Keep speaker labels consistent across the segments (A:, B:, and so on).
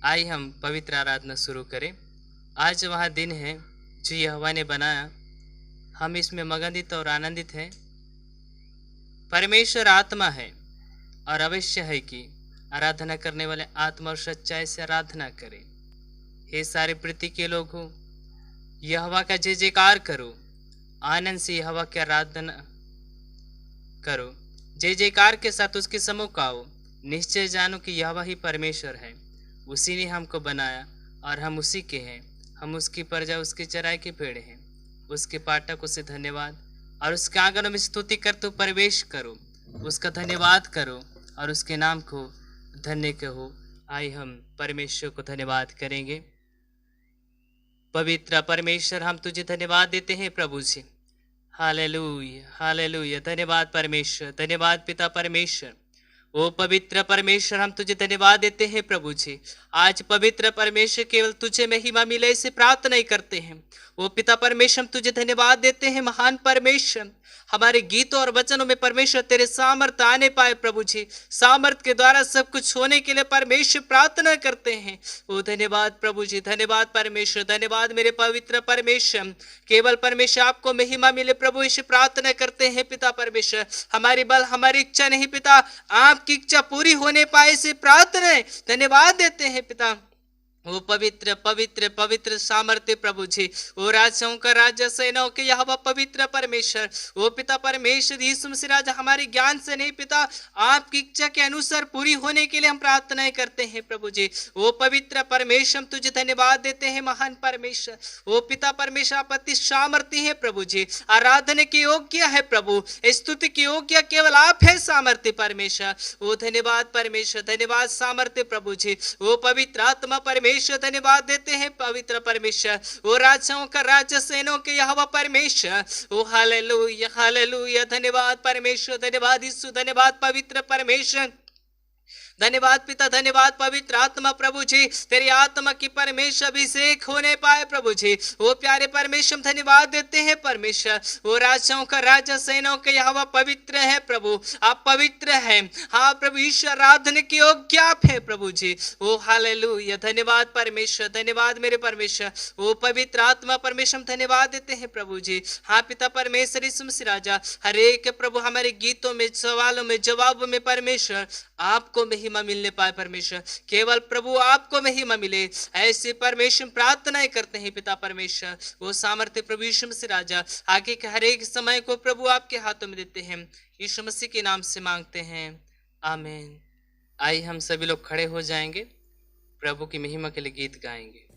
A: आइए हम पवित्र आराधना शुरू करें। आज वह दिन है जो यहोवा ने बनाया, हम इसमें मगनित और आनंदित हैं। परमेश्वर आत्मा है और अवश्य है कि आराधना करने वाले आत्मा और सच्चाई से आराधना करें। हे सारे पृथ्वी के लोग हो, यहोवा का जय जयकार करो, आनंद से यहोवा की आराधना करो, जय जयकार के साथ उसके सम्मुख आओ। निश्चय जानो कि यहोवा ही परमेश्वर है, उसी ने हमको बनाया और हम उसी के हैं। हम उसकी प्रजा, उसकी चराई के पेड़ हैं। उसके पाठक उसे धन्यवाद और उसके आंगनों में स्तुति करते प्रवेश करो, उसका धन्यवाद करो और उसके नाम को धन्य कहो। आइए हम परमेश्वर को धन्यवाद करेंगे। पवित्र परमेश्वर, हम तुझे धन्यवाद देते हैं प्रभु जी। Hallelujah hallelujah. धन्यवाद परमेश्वर, धन्यवाद पिता परमेश्वर। ओ पवित्र परमेश्वर, हम तुझे धन्यवाद देते हैं प्रभु जी। आज पवित्र परमेश्वर केवल तुझे महिमा मिले इसे प्रार्थना ही करते हैं। ओ पिता परमेश्वर, हम तुझे धन्यवाद देते हैं महान परमेश्वर। हमारे गीतों और वचनों में परमेश्वर तेरे सामर्थ आने पाए प्रभु जी। सामर्थ के द्वारा सब कुछ होने के लिए परमेश्वर प्रार्थना करते हैं। ओ धन्यवाद प्रभु जी, धन्यवाद परमेश्वर, धन्यवाद मेरे पवित्र परमेश्वर। केवल परमेश्वर आपको महिमा मिले प्रभु, इसे प्रार्थना करते हैं पिता परमेश्वर। हमारी बल, हमारी इच्छा नहीं पिता, आपकी इच्छा पूरी होने पाए इसे प्रार्थना है। धन्यवाद देते हैं पिता। वो पवित्र पवित्र पवित्र सामर्थ्य प्रभु जी, वो राजाओं का राजा, सेनाओं के यहोवा पवित्र परमेश्वर। वो पिता परमेश्वर यीशु मसीह राजा, हमारे ज्ञान से नहीं पिता, आपकी इच्छा के अनुसार पूरी होने के लिए हम प्रार्थनाएं करते हैं प्रभु जी। वो पवित्र परमेश्वर, हम तुझे धन्यवाद देते हैं महान परमेश्वर। वो पिता परमेश्वर, आप अति सामर्थ्य है प्रभु जी, आराधना के योग्य है प्रभु, स्तुति के योग्य केवल आप है सामर्थ्य परमेश्वर। वो धन्यवाद परमेश्वर, धन्यवाद सामर्थ्य प्रभु जी। वो पवित्र आत्मा परमेश्वर, धन्यवाद देते हैं पवित्र परमेश्वर। वो राजाओं का राजा, सेनों के यहोवा परमेश्वर। ओ हालेलुया हालेलुया। धन्यवाद परमेश्वर, धन्यवाद यीशु, धन्यवाद पवित्र परमेश्वर। धन्यवाद पिता, धन्यवाद पवित्र आत्मा प्रभु जी। तेरी आत्मा की परमेश्वर अभिषेक होने पाए प्रभु जी। वो प्यारे परमेश्वर, धन्यवाद देते हैं परमेश्वर। वो राजाओं का राजा, सेनाओं के यहोवा पवित्र है प्रभु, आप पवित्र हैं। हाँ प्रभु ईश्वर, आराधना की योग्य आप है प्रभु जी। ओ हालेलुया। धन्यवाद परमेश्वर, धन्यवाद मेरे परमेश्वर। वो पवित्र आत्मा परमेश्वर, धन्यवाद देते हैं प्रभु जी। हाँ पिता परमेश्वर यीशु मसीह राजा, हर एक प्रभु हमारे गीतों में, सवालों में, जवाबों में परमेश्वर आपको महिमा मिलने पाए परमेश्वर। केवल प्रभु आपको महिमा मिले, ऐसे परमेश्वर प्रार्थनाएं करते हैं पिता परमेश्वर। वो सामर्थ्य प्रभु यीशु मसीह राजा, आगे के हर एक समय को प्रभु आपके हाथों में देते हैं। यीशु मसीह के नाम से मांगते हैं, आमीन। आइए हम सभी लोग खड़े हो जाएंगे, प्रभु की महिमा के लिए गीत गाएंगे।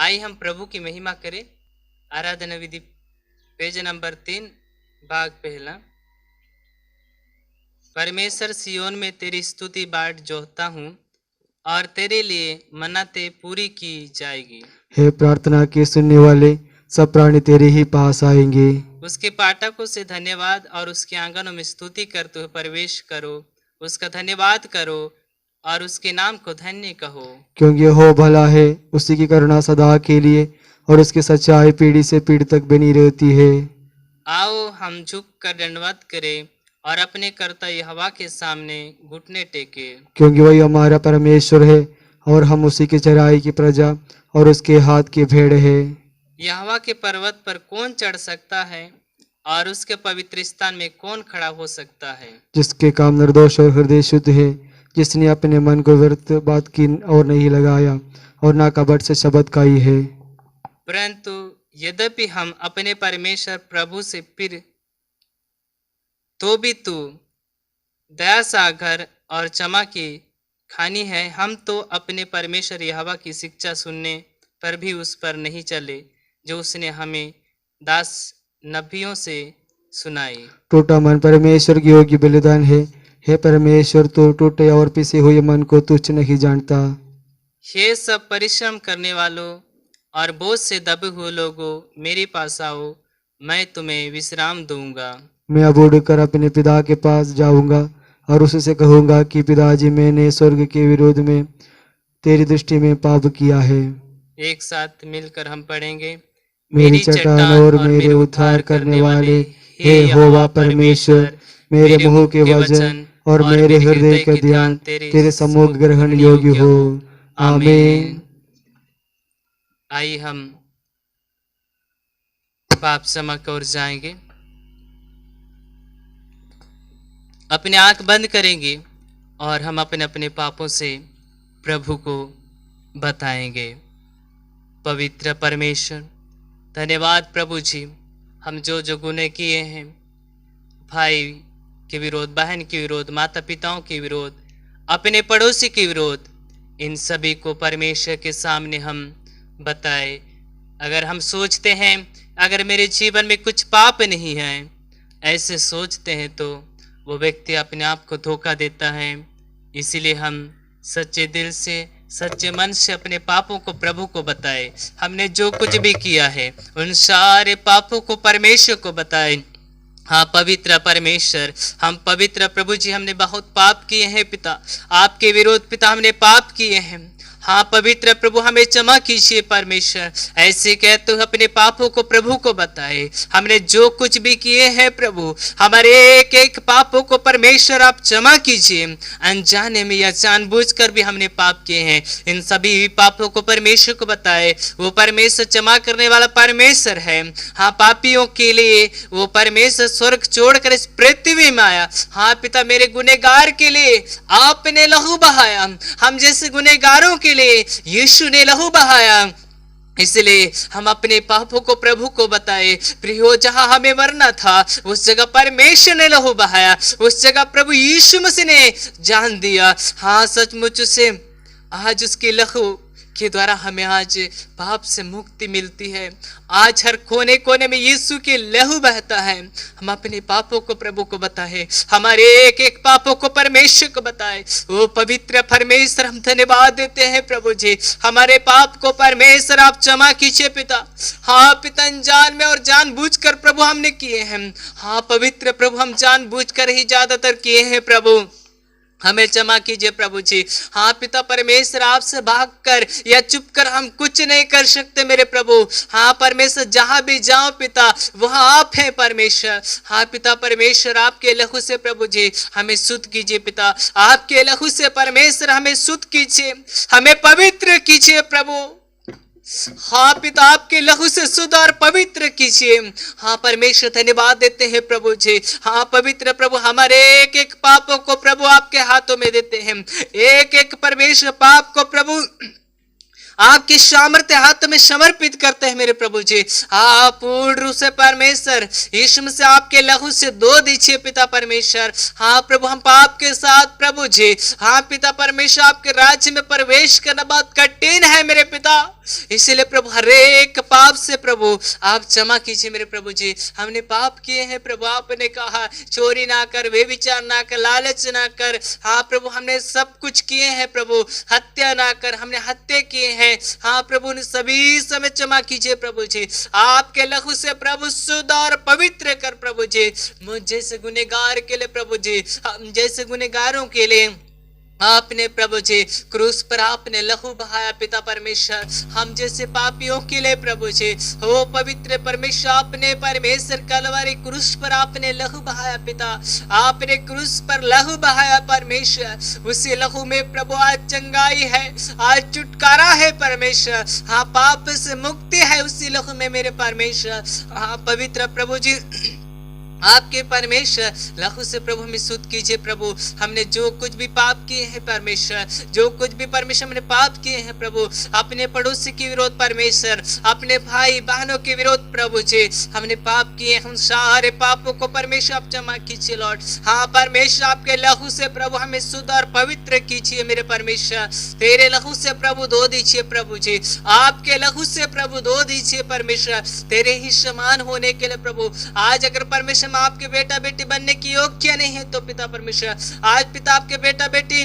A: आई हम प्रभु की महिमा करें। आराधना विधि पेज नंबर 3 भाग पहला। परमेश्वर सियोन में तेरी स्तुति बाट जोहता हूँ और तेरे लिए मन्नतें पूरी की जाएगी।
B: हे प्रार्थना के सुनने वाले, सब प्राणी तेरे ही पास आएंगे।
A: उसके पाठकों से धन्यवाद और उसके आंगनों में स्तुति करते हुए प्रवेश करो। उसका धन्यवाद करो और उसके नाम को धन्य कहो,
B: क्योंकि हो भला है, उसी की करुणा सदा के लिए और उसकी सच्चाई पीढ़ी से पीढ़ी तक बनी रहती है।
A: आओ हम झुक कर दंडवत करें और अपने कर्ता यहोवा के सामने घुटने टेके,
B: क्योंकि वही हमारा परमेश्वर है और हम उसी की चराई की प्रजा और उसके हाथ की भेड़ है।
A: यहोवा के पर्वत पर कौन चढ़ सकता है और उसके पवित्र स्थान में कौन खड़ा हो सकता है।
B: जिसके काम निर्दोष और हृदय शुद्ध है, जिसने अपने मन को व्यर्थ बात की और नहीं लगाया और ना कपट से शब्द खाई है।
A: परंतु यद्यपि हम अपने परमेश्वर प्रभु से फिर तो भी तू दया सागर और क्षमा की खानी है। हम तो अपने परमेश्वर यहोवा की शिक्षा सुनने पर भी उस पर नहीं चले जो उसने हमें दास नबियों से सुनाई।
B: टूटा मन परमेश्वर की योग्य बलिदान है। हे परमेश्वर, तो टूटे और पिसे हुए मन को तुच्छ नहीं जानता।
A: हे सब परिश्रम करने वालों और बोझ से दबे हुए लोगों, मेरे पास आओ, मैं तुम्हें विश्राम दूंगा।
B: मैं अब उड़कर अपने पिता के पास जाऊंगा और उससे कहूंगा कि पिताजी, मैंने स्वर्ग के विरोध में तेरी दृष्टि में पाप किया है।
A: एक साथ मिलकर हम पढ़ेंगे।
B: मेरी चट्टान और मेरे उद्धार करने वाले, हे यहोवा परमेश्वर, मेरे मुंह के वचन और मेरे हृदय के ध्यान तेरे सम्मुख ग्रहण योग्य हो। आमीन।
A: आइए हम पाप क्षमा की ओर जाएंगे। अपने आंख बंद करेंगे और हम अपने अपने पापों से प्रभु को बताएंगे। पवित्र परमेश्वर, धन्यवाद प्रभु जी, हम जो गुनाह किए हैं, भाई के विरोध, बहन के विरोध, माता पिताओं के विरोध, अपने पड़ोसी के विरोध, इन सभी को परमेश्वर के सामने हम बताए। अगर हम सोचते हैं अगर मेरे जीवन में कुछ पाप नहीं है, ऐसे सोचते हैं तो वो व्यक्ति अपने आप को धोखा देता है। इसीलिए हम सच्चे दिल से, सच्चे मन से अपने पापों को प्रभु को बताए। हमने जो कुछ भी किया है उन सारे पापों को परमेश्वर को बताए। हाँ पवित्र परमेश्वर, हम पवित्र प्रभु जी, हमने बहुत पाप किए हैं पिता, आपके विरोध पिता हमने पाप किए हैं। हाँ पवित्र प्रभु, हमें क्षमा कीजिए परमेश्वर। ऐसे कहते हुए अपने पापों को प्रभु को बताए। हमने जो कुछ भी किए हैं प्रभु, हमारे एक एक पापों को परमेश्वर आप क्षमा कीजिए। अनजाने में या जानबूझकर भी हमने पाप किए हैं, इन सभी पापों को परमेश्वर को बताए। वो परमेश्वर क्षमा करने वाला परमेश्वर है। हाँ पापियों के लिए वो परमेश्वर स्वर्ग छोड़कर इस पृथ्वी में आया। हाँ पिता, मेरे गुनहगार के लिए आपने लहू बहाया। हम जैसे गुनहगारों के लिए यीशु ने लहू बहाया। इसलिए हम अपने पापों को प्रभु को बताए। प्रियो, जहां हमें मरना था उस जगह परमेश्वर ने लहू बहाया, उस जगह प्रभु यीशु मसीह ने जान दिया। हाँ सचमुच से आज उसके लहू के द्वारा हमें आज पाप से मुक्ति मिलती है। आज हर कोने कोने में यीशु के लहू बहता है। हम अपने पापों को प्रभु को बताए, हमारे एक एक पापों को परमेश्वर को बताए। ओ पवित्र परमेश्वर, हम धन्यवाद देते हैं प्रभु जी, हमारे पाप को परमेश्वर आप क्षमा कीजिए पिता। हाँ पिता, अनजान में और जानबूझकर प्रभु हमने किए हैं। हाँ पवित्र प्रभु, हम जानबूझकर ही ज्यादातर किए हैं प्रभु, हमें क्षमा कीजिए प्रभु जी। हाँ पिता परमेश्वर, आपसे भागकर या चुपकर हम कुछ नहीं कर सकते मेरे प्रभु। हाँ परमेश्वर, जहां भी जाओ पिता वहां आप हैं परमेश्वर। हाँ पिता परमेश्वर, आपके लहू से प्रभु जी हमें शुद्ध कीजिए पिता, आपके लहू से परमेश्वर हमें शुद्ध कीजिए, हमें पवित्र कीजिए प्रभु। हाँ पिता, आपके लहू से शुद्ध और पवित्र कीजिए। हाँ परमेश्वर, धन्यवाद देते हैं प्रभु जी। हाँ पवित्र प्रभु, हमारे एक एक पापों को प्रभु आपके हाथों में देते हैं। एक एक परमेश्वर पाप को प्रभु आपके सामर्थ्य हाथ में समर्पित करते हैं मेरे प्रभु जी। आप पूर्ण रूप से परमेश्वर यीशु से आपके लहू से धो दीजिए पिता परमेश्वर। हाँ प्रभु, हम पाप के साथ प्रभु जी, हाँ पिता परमेश्वर, आपके राज्य में प्रवेश करना बहुत कठिन है मेरे पिता। इसीलिए प्रभु हर एक पाप से प्रभु आप क्षमा कीजिए मेरे प्रभु जी। हमने पाप किए हैं प्रभु, आपने कहा चोरी ना कर, व्यभिचार ना कर, लालच ना कर। हाँ प्रभु, हमने सब कुछ किए हैं प्रभु, हत्या ना कर, हमने हत्या किए हैं। हाँ प्रभु, ने सभी समय क्षमा कीजिए प्रभु जी। आपके लहू से प्रभु शुद्ध और पवित्र कर प्रभु जी, मुझ जैसे गुनहगार के लिए प्रभु जी, हम जैसे गुनहगारों के लिए आपने प्रभु जी क्रूस पर आपने लहू बहाया पिता परमेश्वर, हम जैसे पापियों के लिए प्रभु जी। हो पवित्र परमेश्वर, आपने परमेश्वर कलवरी क्रूस पर आपने लहू बहाया पिता, आपने क्रूस पर लहू बहाया परमेश्वर। उसी लहू में प्रभु आज चंगाई है, आज छुटकारा है परमेश्वर। हाँ पाप से मुक्ति है उसी लहू में मेरे परमेश्वर। हाँ पवित्र प्रभु जी, आपके परमेश्वर लहू से प्रभु हमें शुद्ध कीजिए प्रभु। हमने जो कुछ भी पाप किए हैं परमेश्वर, जो कुछ भी परमेश्वर हमने पाप किए हैं प्रभु, अपने पड़ोसी के विरोध परमेश्वर, अपने भाई बहनों के विरोध प्रभु जी हमने पाप किए, हम सारे पापों को परमेश्वर आप क्षमा कीजिए लॉर्ड। हाँ परमेश्वर, आपके लहू से प्रभु हमें शुद्ध और पवित्र कीजिए मेरे परमेश्वर। तेरे लहू से प्रभु धो दीजिए प्रभु जी, आपके लहू से प्रभु धो दीजिए परमेश्वर, तेरे ही समान होने के लिए प्रभु। आज अगर परमेश्वर हम आपके बेटा बेटी बनने की योग्य नहीं है तो पिता परमेश्वर, आज पिता आपके बेटा बेटी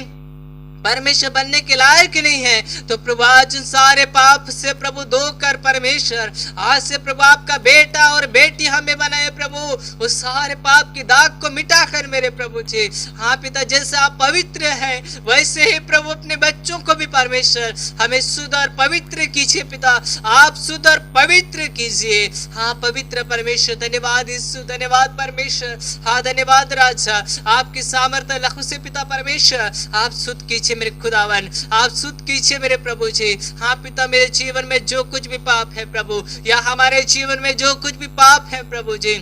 A: परमेश्वर बनने के लायक नहीं है तो प्रभु आज सारे पाप से प्रभु धोकर परमेश्वर आज से प्रभु आपका बेटा और बेटी हमें बनाए प्रभु, उस सारे पाप की दाग को मिटाकर मेरे प्रभु जी। हाँ पिता, जैसे आप पवित्र हैं वैसे ही प्रभु अपने बच्चों को भी परमेश्वर हमें शुद्ध और पवित्र कीजिए पिता, आप शुद्ध और पवित्र कीजिए। हाँ पवित्र परमेश्वर, धन्यवाद यीशु, धन्यवाद परमेश्वर। हाँ धन्यवाद राजा, आपकी सामर्थ्य लहू से पिता परमेश्वर आप शुद्ध कीजिए मेरे खुदावन, आप शुद्ध कीजिए मेरे प्रभु जी। हाँ पिता, मेरे जीवन में जो कुछ भी पाप है प्रभु, या हमारे जीवन में जो कुछ भी पाप है प्रभु जी,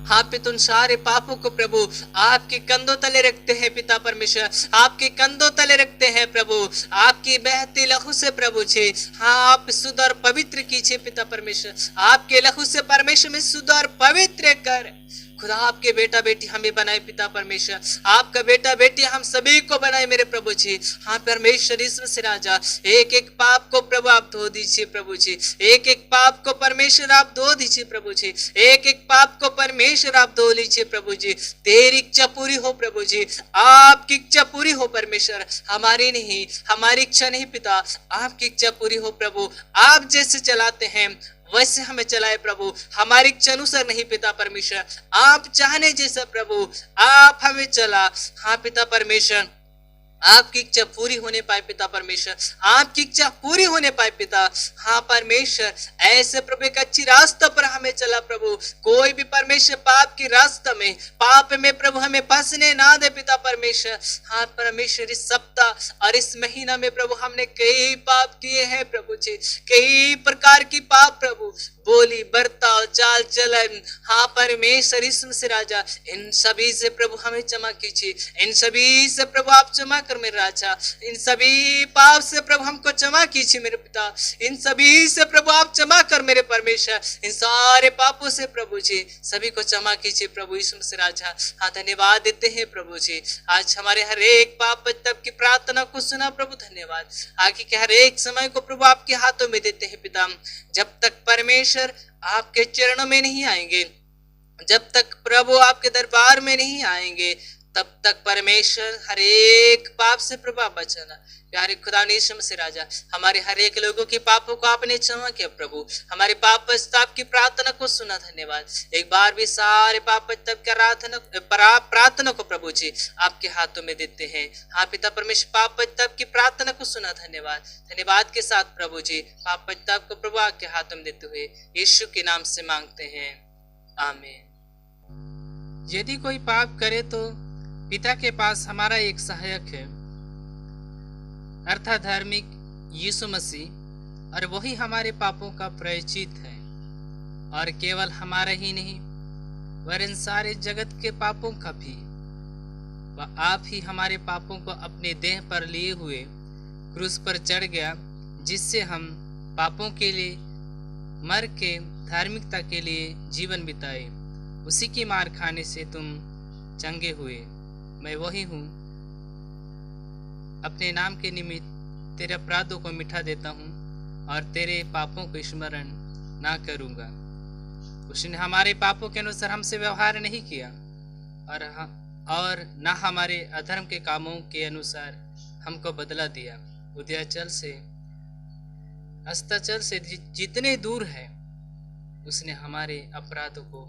A: हाँ पिता उन सारे पापों को प्रभु आपके कंधों तले रखते हैं पिता परमेश्वर, आपके कंधों तले रखते हैं प्रभु, आपकी बहती लहू से प्रभु जी। हाँ आप शुद्ध और पवित्र कीजिए पिता परमेश्वर, आपके लहू से परमेश्वर में शुद्ध और पवित्र कर खुदा। आपके बेटा बेटी हमें बनाए पिता परमेश्वर, आपका बेटा बेटी हम सभी को बनाए मेरे प्रभु जी। हाँ परमेश्वर ईश्वर से राजा, एक एक पाप को प्रभु आप धो दीजिए प्रभु जी, एक एक पाप को परमेश्वर आप धो दीजिए प्रभु जी, एक एक पाप को परमेश्वर आप धो लीजिए प्रभु जी। तेरी इच्छा पूरी हो प्रभु जी, आपकी इच्छा पूरी हो परमेश्वर, हमारी नहीं, हमारी इच्छा नहीं पिता, आपकी इच्छा पूरी हो प्रभु। आप जैसे चलाते हैं वैसे हमें चलाए प्रभु, हमारी इच्छा अनुसार नहीं पिता परमेश्वर, आप चाहने जैसा प्रभु आप हमें चला। हाँ पिता परमेश्वर, आपकी इच्छा पूरी होने पाए पिता परमेश्वर, आपकी इच्छा पूरी होने पाए पिता। हाँ परमेश्वर, ऐसे प्रभु एक अच्छी रास्ता पर हमें चला प्रभु, कोई भी परमेश्वर पाप की रास्ता में, पाप में प्रभु हमें फंसने ना दे पिता परमेश्वर। हाँ परमेश्वर, इस सप्ताह और इस महीना में प्रभु हमने कई पाप किए हैं प्रभु जी, कई प्रकार की पाप प्रभु, बोली, बर्ताव, चाल चलन। हाँ परमेश्वर ईश्वर से राजा, इन सभी से प्रभु हमें क्षमा कीजिए, इन सभी से प्रभु आप क्षमा कर मेरे राजा, इन सभी पाप से प्रभु हमको क्षमा कीजिए मेरे पिता, इन सभी से प्रभु आप क्षमा कर मेरे परमेश्वर, इन सारे पापों से प्रभु जी सभी को क्षमा कीजिए प्रभु ईश्वर से राजा। हाँ धन्यवाद देते हैं प्रभु जी, आज हमारे हर एक पाप तब की प्रार्थना को सुना प्रभु, धन्यवाद। आगे के हर एक समय को प्रभु आपके हाथों में देते हैं पिता, जब तक परमेश्वर आपके चरणों में नहीं आएंगे, जब तक प्रभु आपके दरबार में नहीं आएंगे, तब तक परमेश्वर हर एक पाप से प्रभु आप बचाना। प्यारे खुदा ईश्वर से राजा, हमारे हर एक लोगों की पापों को आपने क्षमा किया प्रभु, हमारे पाप पश्चाताप की प्रार्थना को सुना, धन्यवाद। एक बार भी सारे पाप पश्चाताप की प्रार्थना को प्रभु जी आपके हाथों में देते हैं। हाँ पिता परमेश्वर, पाप पश्चाताप की प्रार्थना को सुना, धन्यवाद। धन्यवाद के साथ प्रभु जी पाप पश्चाताप को प्रभु आपके हाथों में देते हुए यीशु के नाम से मांगते हैं, आमीन।
C: यदि कोई पाप करे तो पिता के पास हमारा एक सहायक है, अर्थात धार्मिक यीशु मसीह, और वही हमारे पापों का प्रायश्चित है, और केवल हमारा ही नहीं वरन सारे जगत के पापों का भी। वह आप ही हमारे पापों को अपने देह पर लिए हुए क्रूस पर चढ़ गया, जिससे हम पापों के लिए मर के धार्मिकता के लिए जीवन बिताए। उसी की मार खाने से तुम चंगे हुए। मैं वही हूँ, अपने नाम के निमित्त तेरे अपराधों को मिटा देता हूँ और तेरे पापों को स्मरण ना करूंगा। उसने हमारे पापों के अनुसार हमसे व्यवहार नहीं किया और न हमारे अधर्म के कामों के अनुसार हमको बदला दिया। उदयाचल से अस्ताचल से जितने दूर है उसने हमारे अपराधों को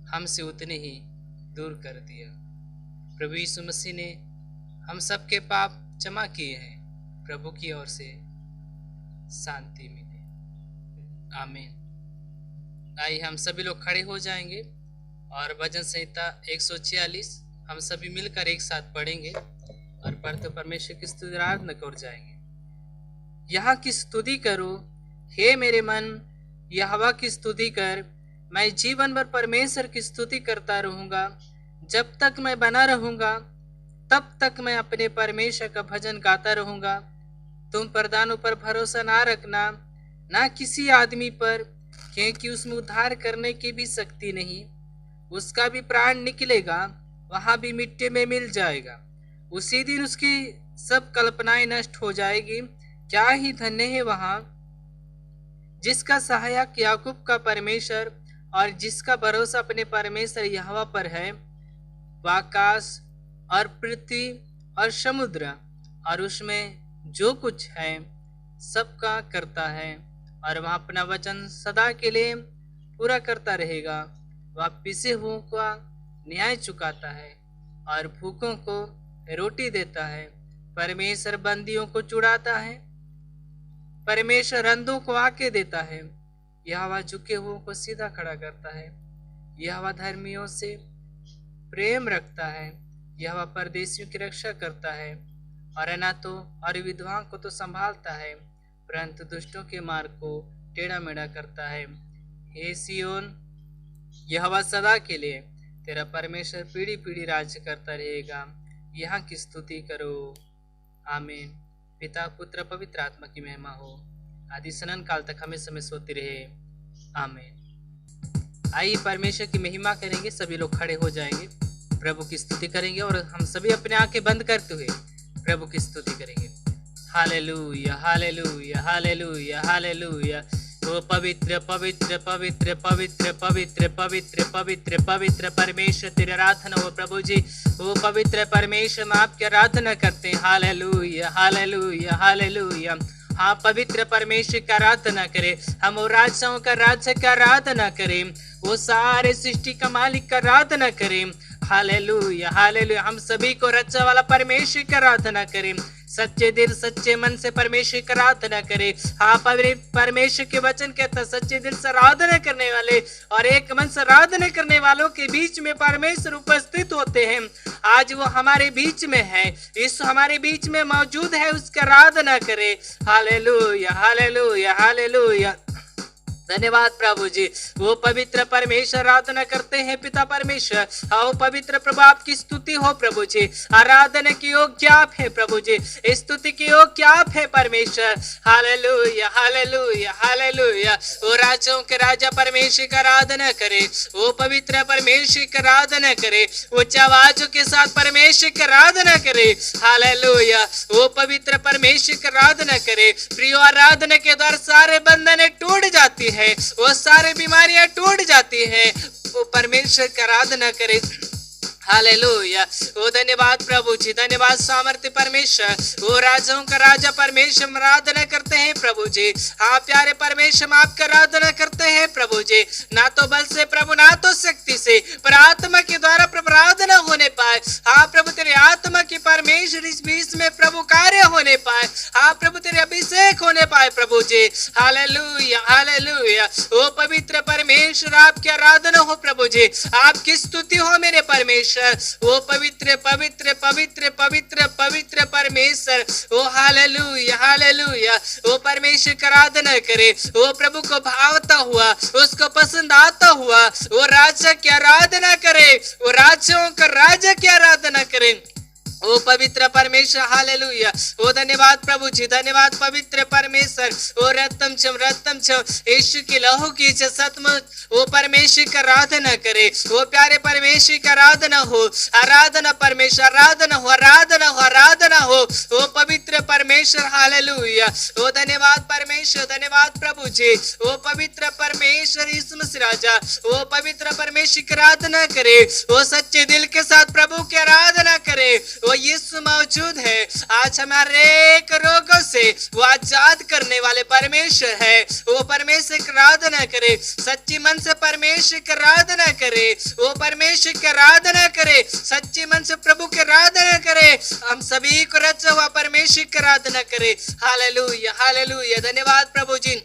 C: हमसे उतने ही दूर कर दिया। प्रभु यीशु मसीह ने हम सबके पाप क्षमा किए हैं। प्रभु की ओर से शांति मिले। आमीन। आइए हम सभी लोग खड़े हो जाएंगे और भजन संहिता 146 हम सभी मिलकर एक साथ पढ़ेंगे और पढ़ते परमेश्वर की स्तुति आराधना कर जाएंगे। यहाँ की स्तुति करो हे मेरे मन, यहोवा की स्तुति कर। मैं जीवन भर परमेश्वर की स्तुति करता रहूंगा। जब तक मैं बना रहूंगा तब तक मैं अपने परमेश्वर का भजन गाता रहूंगा। तुम प्रधानों पर भरोसा ना रखना, ना किसी आदमी पर, क्योंकि उसमें उद्धार करने की भी शक्ति नहीं। उसका भी प्राण निकलेगा, वहां भी मिट्टी में मिल जाएगा। उसी दिन उसकी सब कल्पनाएं नष्ट हो जाएगी। क्या ही धन्य है वहां जिसका सहायक याकूब का परमेश्वर और जिसका भरोसा अपने परमेश्वर यहोवा पर है। वह आकाश और पृथ्वी और समुद्र और उसमें जो कुछ है सबका करता है, और वह अपना वचन सदा के लिए पूरा करता रहेगा। वह पिसे हुओं का न्याय चुकाता है और भूखों को रोटी देता है। परमेश्वर बंदियों को छुड़ाता है, परमेश्वर अंधों को आके देता है। यहोवा झुके हुओं को सीधा खड़ा करता है। यहोवा धर्मियों से प्रेम रखता है। यहोवा परदेशियों की रक्षा करता है और अनाथों और विधवाओं को तो संभालता है, परंतु दुष्टों के मार्ग को टेढ़ा मेढ़ा करता है। हे सियोन, यहोवा सदा के लिए तेरा परमेश्वर पीढ़ी पीढ़ी राज्य करता रहेगा। यहाँ की स्तुति करो। आमीन। पिता पुत्र पवित्र आत्मा की महिमा हो, आदि सनन काल तक हमें समय सोती रहे। आमीन। आइए परमेश्वर की महिमा करेंगे। सभी लोग खड़े हो जाएंगे, प्रभु की स्तुति करेंगे और हम सभी अपने आंखें बंद करते हुए प्रभु की स्तुति करेंगे। Hallelujah, hallelujah, hallelujah, hallelujah. ओ पवित्र पवित्र पवित्र पवित्र पवित्र पवित्र पवित्र पवित्र परमेश्वर तेरी आराधना हो प्रभु जी। ओ पवित्र परमेश्वर हम आपकी आराधना करते हैं। Hallelujah, hallelujah, hallelujah. हाँ, पवित्र परमेश्वर का आराधना करें। हम वो राजाओं का राजा का आराधना करें, वो सारे सृष्टि का मालिक का आराधना करें। Hallelujah, hallelujah. हम सभी को रचा वाला परमेश्वर का आराधना करें। सच्चे दिल सच्चे मन से परमेश्वर की आराधना करें। हाँ, परमेश्वर के वचन कहता सच्चे दिल से आराधना करने वाले और एक मन से आराधना करने वालों के बीच में परमेश्वर उपस्थित होते हैं। आज वो हमारे बीच में है, यीशु हमारे बीच में मौजूद है, उसका आराधना करें। Hallelujah, hallelujah, hallelujah. धन्यवाद प्रभु जी। वो पवित्र परमेश्वर आराधना करते हैं पिता परमेश्वर। आओ पवित्र प्रभु आपकी स्तुति हो प्रभु जी। आराधना की योग्य आप है प्रभु जी, स्तुति की योग्य आप है परमेश्वर। Hallelujah, hallelujah, hallelujah. वो राजाओं के राजा परमेश्वर का आराधना करे, वो पवित्र परमेश्वर का आराधना करे, उच्च आवाजों के साथ परमेश्वर का आराधना करे। हालेलुया। वो पवित्र परमेश्वर का आराधना करे। प्रिय आराधना के द्वारा सारे बंधन टूट जाती है, वो सारी बीमारियां टूट जाती है। वो परमेश्वर की आराधना करे। हालेलुया। ओ धन्यवाद प्रभु जी, धन्यवाद सामर्थ्य परमेश्वर। वो राजाओं का राजा परमेश्वर आराधना करते हैं प्रभु जी। हाँ प्यारे परमेश्वर आपका आराधना करते हैं प्रभु जी। ना तो बल से प्रभु, ना तो शक्ति से, पर आत्मा के द्वारा प्रभु आराधना होने पाए। हाँ प्रभु तेरे आत्मा की परमेश्वर इस बीच में प्रभु कार्य होने पाए। हाँ प्रभु तेरे अभिषेक होने पाए प्रभु जी। Hallelujah, hallelujah. ओ पवित्र परमेश्वर आपकी आराधना हो प्रभु जी, आपकी स्तुति हो मेरे परमेश्वर। वो पवित्र पवित्र पवित्र पवित्र पवित्र परमेश्वर। ओ हालेलुया, हालेलुया। वो परमेश्वर की आराधना करे, वो प्रभु को भावता हुआ, उसको पसंद आता हुआ वो राजा की आराधना करे, वो राजाओं का राजा की आराधना करे। ओ पवित्र परमेश्वर, हालेलुया। ओ धन्यवाद प्रभु जी, धन्यवाद पवित्र परमेश्वर। ओ रत्तम छम यीशु की लहू की सतमुच ओ परमेश्वर का आराधना करे। ओ प्यारे परमेश्वर का आराधना हो, आराधना परमेश्वर, आराधना हो, आराधना हो, आराधना हो। ओ पवित्र परमेश्वर, हालेलुया। ओ धन्यवाद परमेश्वर, धन्यवाद प्रभु जी। ओ पवित्र परमेश्वर यीशु मसीह राजा, ओ पवित्र परमेश्वर की आराधना करे। ओ सच्चे दिल के साथ प्रभु की आराधना करे। वो यीशु मौजूद है। आज हमारे एक रोगों से वो आजाद करने वाले परमेश्वर है। वो परमेश्वर की आराधना करे, सच्ची मन से परमेश्वर की आराधना करे। वो परमेश्वर की आराधना करे, सच्ची मन से प्रभु की आराधना करे। हम सभी को रचा हुआ परमेश्वर की आराधना करे। Hallelujah, hallelujah. धन्यवाद प्रभु जी,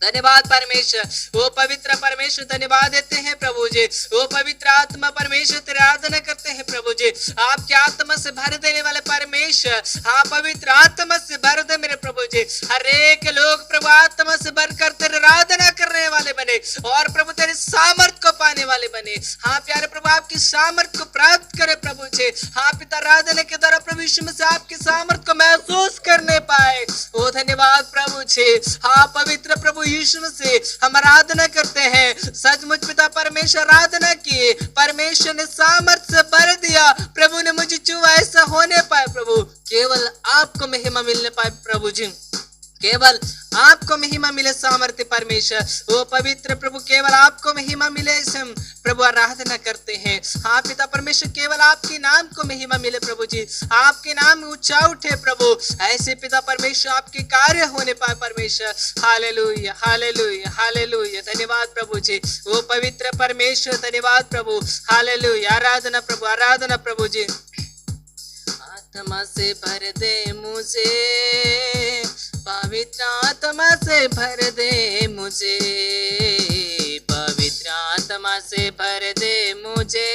C: धन्यवाद परमेश्वर। वो पवित्र परमेश्वर, धन्यवाद देते हैं प्रभु जी। वो पवित्र आत्मा परमेश्वर तेरी आराधना करते हैं प्रभु जी। आपकी आत्मा से भर देने वाले परमेश्वर, हाँ पवित्र आत्मा से भर दे मेरे प्रभु जी। हर एक लोग प्रभु आत्मा से भर कर तेरी आराधना करने वाले बने और प्रभु तेरे सामर्थ को पाने वाले बने। हाँ प्यारे प्रभु, आपकी सामर्थ को प्राप्त करे प्रभु जी। हाँ पिता, आराधना के द्वारा प्रभु यीशु मसीह आपकी सामर्थ को महसूस करने पाए। ओ धन्यवाद प्रभु जी। हाँ पवित्र प्रभु यीशु मसीह हम आराधना करते हैं। सचमुच पिता परमेश्वर आराधना की, परमेश्वर ने सामर्थ्य से भर दिया। प्रभु ने मुझे छुआ, ऐसा होने पाए प्रभु। केवल आपको महिमा मिलने पाए प्रभु जी, केवल आपको महिमा मिले सामर्थ्य परमेश्वर। वो पवित्र प्रभु, केवल आपको महिमा मिले, इसे हम प्रभु आराधना करते हैं। हाँ पिता परमेश्वर, केवल आपके नाम को महिमा मिले प्रभु जी। आपके नाम ऊंचा उठे प्रभु। ऐसे पिता परमेश्वर आपके कार्य होने पाए परमेश्वर। Hallelujah, hallelujah, hallelujah. धन्यवाद प्रभु जी। वो पवित्र परमेश्वर, धन्यवाद प्रभु। हालेलुया, आराधना प्रभु, आराधना प्रभु जी। आत्मा से भर दे मुझे, पवित्र आत्मा से भर दे मुझे, पवित्र आत्मा से भर दे मुझे,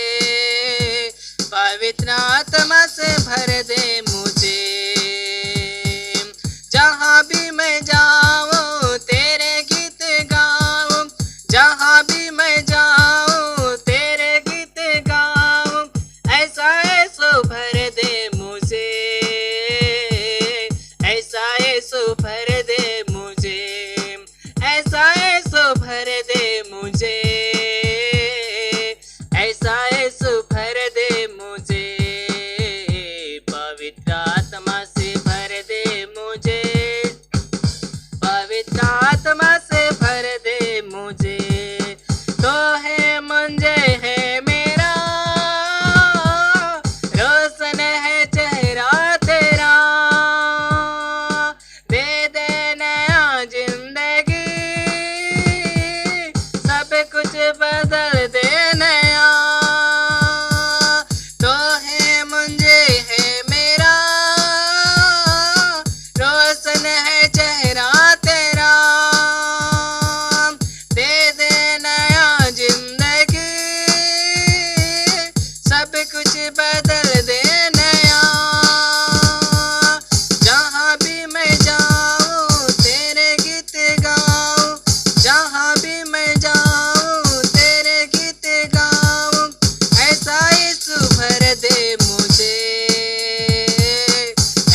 C: पवित्र आत्मा से भर दे मुझे। जहाँ भी मैं जाऊँ तेरे गीत गाऊँ, जहाँ भी मैं जाऊँ तेरे गीत गाऊँ। ऐसा ऐसो भर दे मुझे, ऐसा ऐसो भर दे मुझे, ऐसा ऐसो भर दे मुझे, ऐसा ऐसो भर दे मुझे। पवित्र आत्मा से भर दे मुझे, पवित्र आत्मा से भर दे मुझे। तो है मुझे है मेरा, रोशन है चेहरा तेरा। दे दे नया जिंदगी, सब कुछ बदल दे नया। तो है मुझे है मेरा, रोशन है चेहरा तेरा। दे दे नया जिंदगी, सब कुछ बदल दे नया। जहाँ भी मैं जाऊँ तेरे गीत गाऊँ, जहाँ भी मैं जाऊँ तेरे गीत गाऊँ। ऐसा यीशु भर दे मुझे,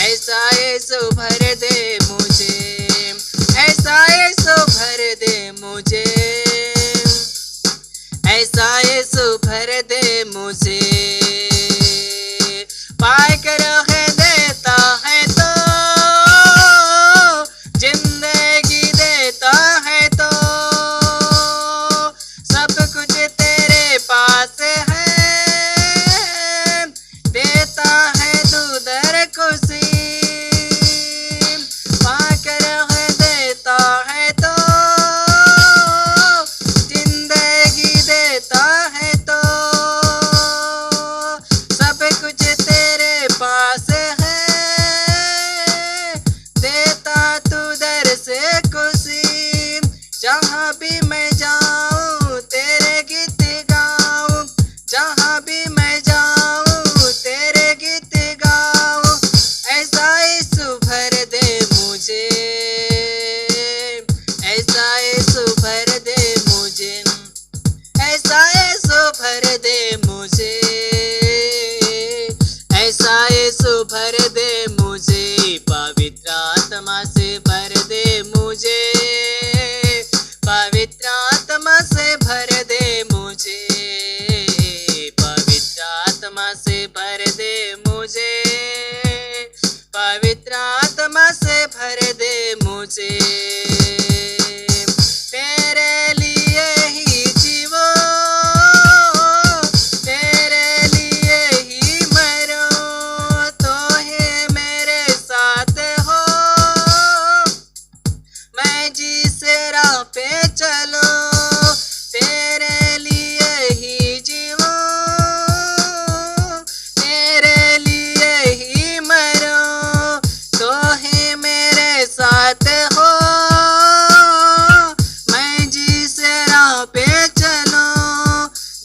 C: ऐसा यीशु भर दे मुझे, ऐसा यीशु भर दे मुझे, ऐसा यीशु भर दे मुझे। पाए कर है देता है तो, जिंदगी देता है तो, सब कुछ तेरे पास है। देता है तू दर खुशी, मुझे, तेरे लिए ही जीवो, तेरे लिए ही मरो, तो है मेरे साथ हो, मैं जिस राह पे चलो, तेरे लिए ही जीवो, तेरे लिए ही मरो, तो है मेरे साथ हो, मैं जिस राह पे चलो,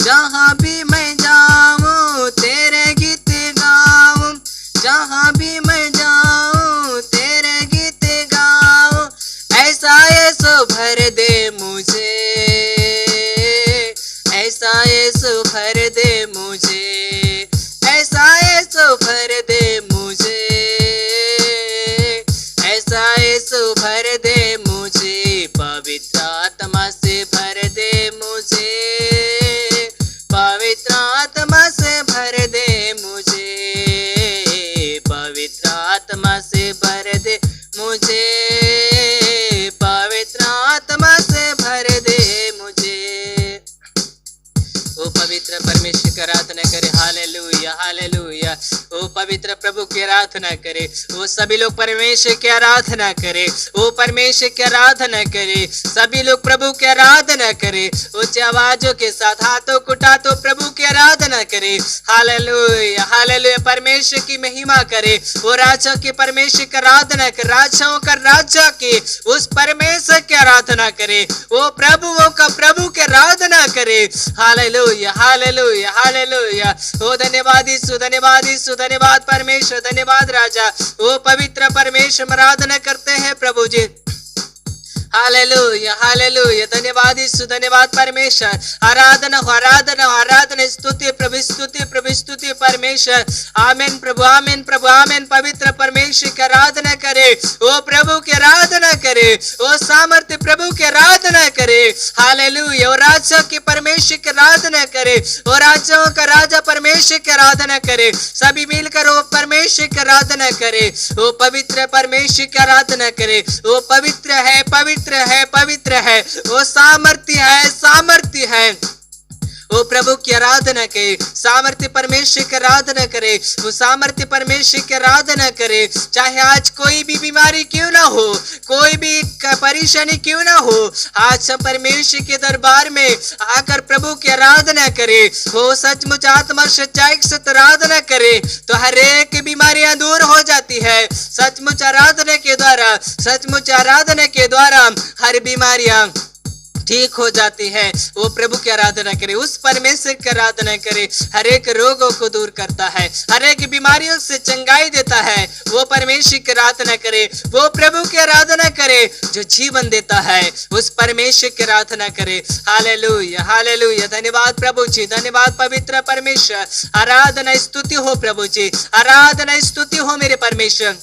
C: जहाँ भी मैं जाऊँ तेरे गीत गाऊँ, जहाँ भी मैं जाऊँ तेरे गीत गाऊँ, ऐसा यीशु भर दे मुझे, ऐसा यीशु भर दे मुझे, ऐसा यीशु भर दे मुझे, ऐसा यीशु भर दे मुझे, पवित्र आत्मा से भर दे मुझे, पवित्र आत्मा से भर दे मुझे, पवित्र आत्मा से भर दे मुझे, पवित्र आत्मा से भर दे मुझे। ओ पवित्र परमेश्वर की आराधना करे, हालेलुया हालेलुया। ओ पवित्र प्रभु की आराधना करे, वो सभी लोग परमेश्वर की आराधना करे, ओ परमेश्वर की आराधना करे, सभी लोग प्रभु की आराधना करे, उच्च आवाजों के साथ हाथों को उठाते प्रभु की आराधना करे, हालेलुया हालेलुया। परमेश्वर की महिमा करे, वो राजा के परमेश्वर की आराधना करे, राजाओं का राजा के उस परमेश्वर की आराधना करे, वो प्रभुओं का प्रभु की आराधना करे, हालेलुया हालेलुया हालेलुया। ओ धन्यवाद यीशु, धन्यवाद यीशु, धन्यवाद परमेश्वर, धन्यवाद राजा। ओ पवित्र परमेश्वर आराधना करते हैं प्रभु जी, हालेलुया हालेलुया। धन्यवाद यीशु, धन्यवाद परमेश्वर। आराधना हो आराधना हो आराधना, स्तुति प्रभु स्तुति प्रभु स्तुति परमेश्वर। आमीन प्रभु आमीन प्रभु आमीन। पवित्र परमेश्वर की आराधना करे, ओ प्रभु की आराधना करे, ओ सामर्थ्य प्रभु की आराधना करे, हालेलुया। ओ राजा के परमेश्वर की आराधना करे, ओ राजाओं का राजा परमेश्वर की आराधना करे, सभी मिलकर ओ परमेश्वर की आराधना करे, ओ पवित्र परमेश्वर की आराधना करे। ओ पवित्र है पवित्र है पवित्र है, वो सामर्थ्य है सामर्थ्य है। वो प्रभु की आराधना करे, सामर्थ्य परमेश्वर की आराधना करे, वो सामर्थ्य परमेश्वर की आराधना करे। चाहे आज कोई भी बीमारी क्यों ना हो, कोई भी परेशानी क्यों ना हो, आज सब परमेश्वर के दरबार में आकर प्रभु की आराधना करे, वो सचमुच आत्मा सच्चाई के साथ आराधना करे, तो हर एक बीमारियां दूर हो जाती है। सचमुच आराधना के द्वारा, सचमुच आराधना के द्वारा हर बीमारियां ठीक हो जाती है। वो प्रभु की आराधना करे, उस परमेश्वर की आराधना करे, हर एक रोगों को दूर करता है, हर एक बीमारियों से चंगाई देता है। वो परमेश्वर की आराधना करे, वो प्रभु की आराधना करे जो जीवन देता है, उस परमेश्वर की आराधना करे। Hallelujah hallelujah. धन्यवाद प्रभु जी, धन्यवाद पवित्र परमेश्वर। आराधना स्तुति हो प्रभु जी, आराधना स्तुति हो मेरे परमेश्वर।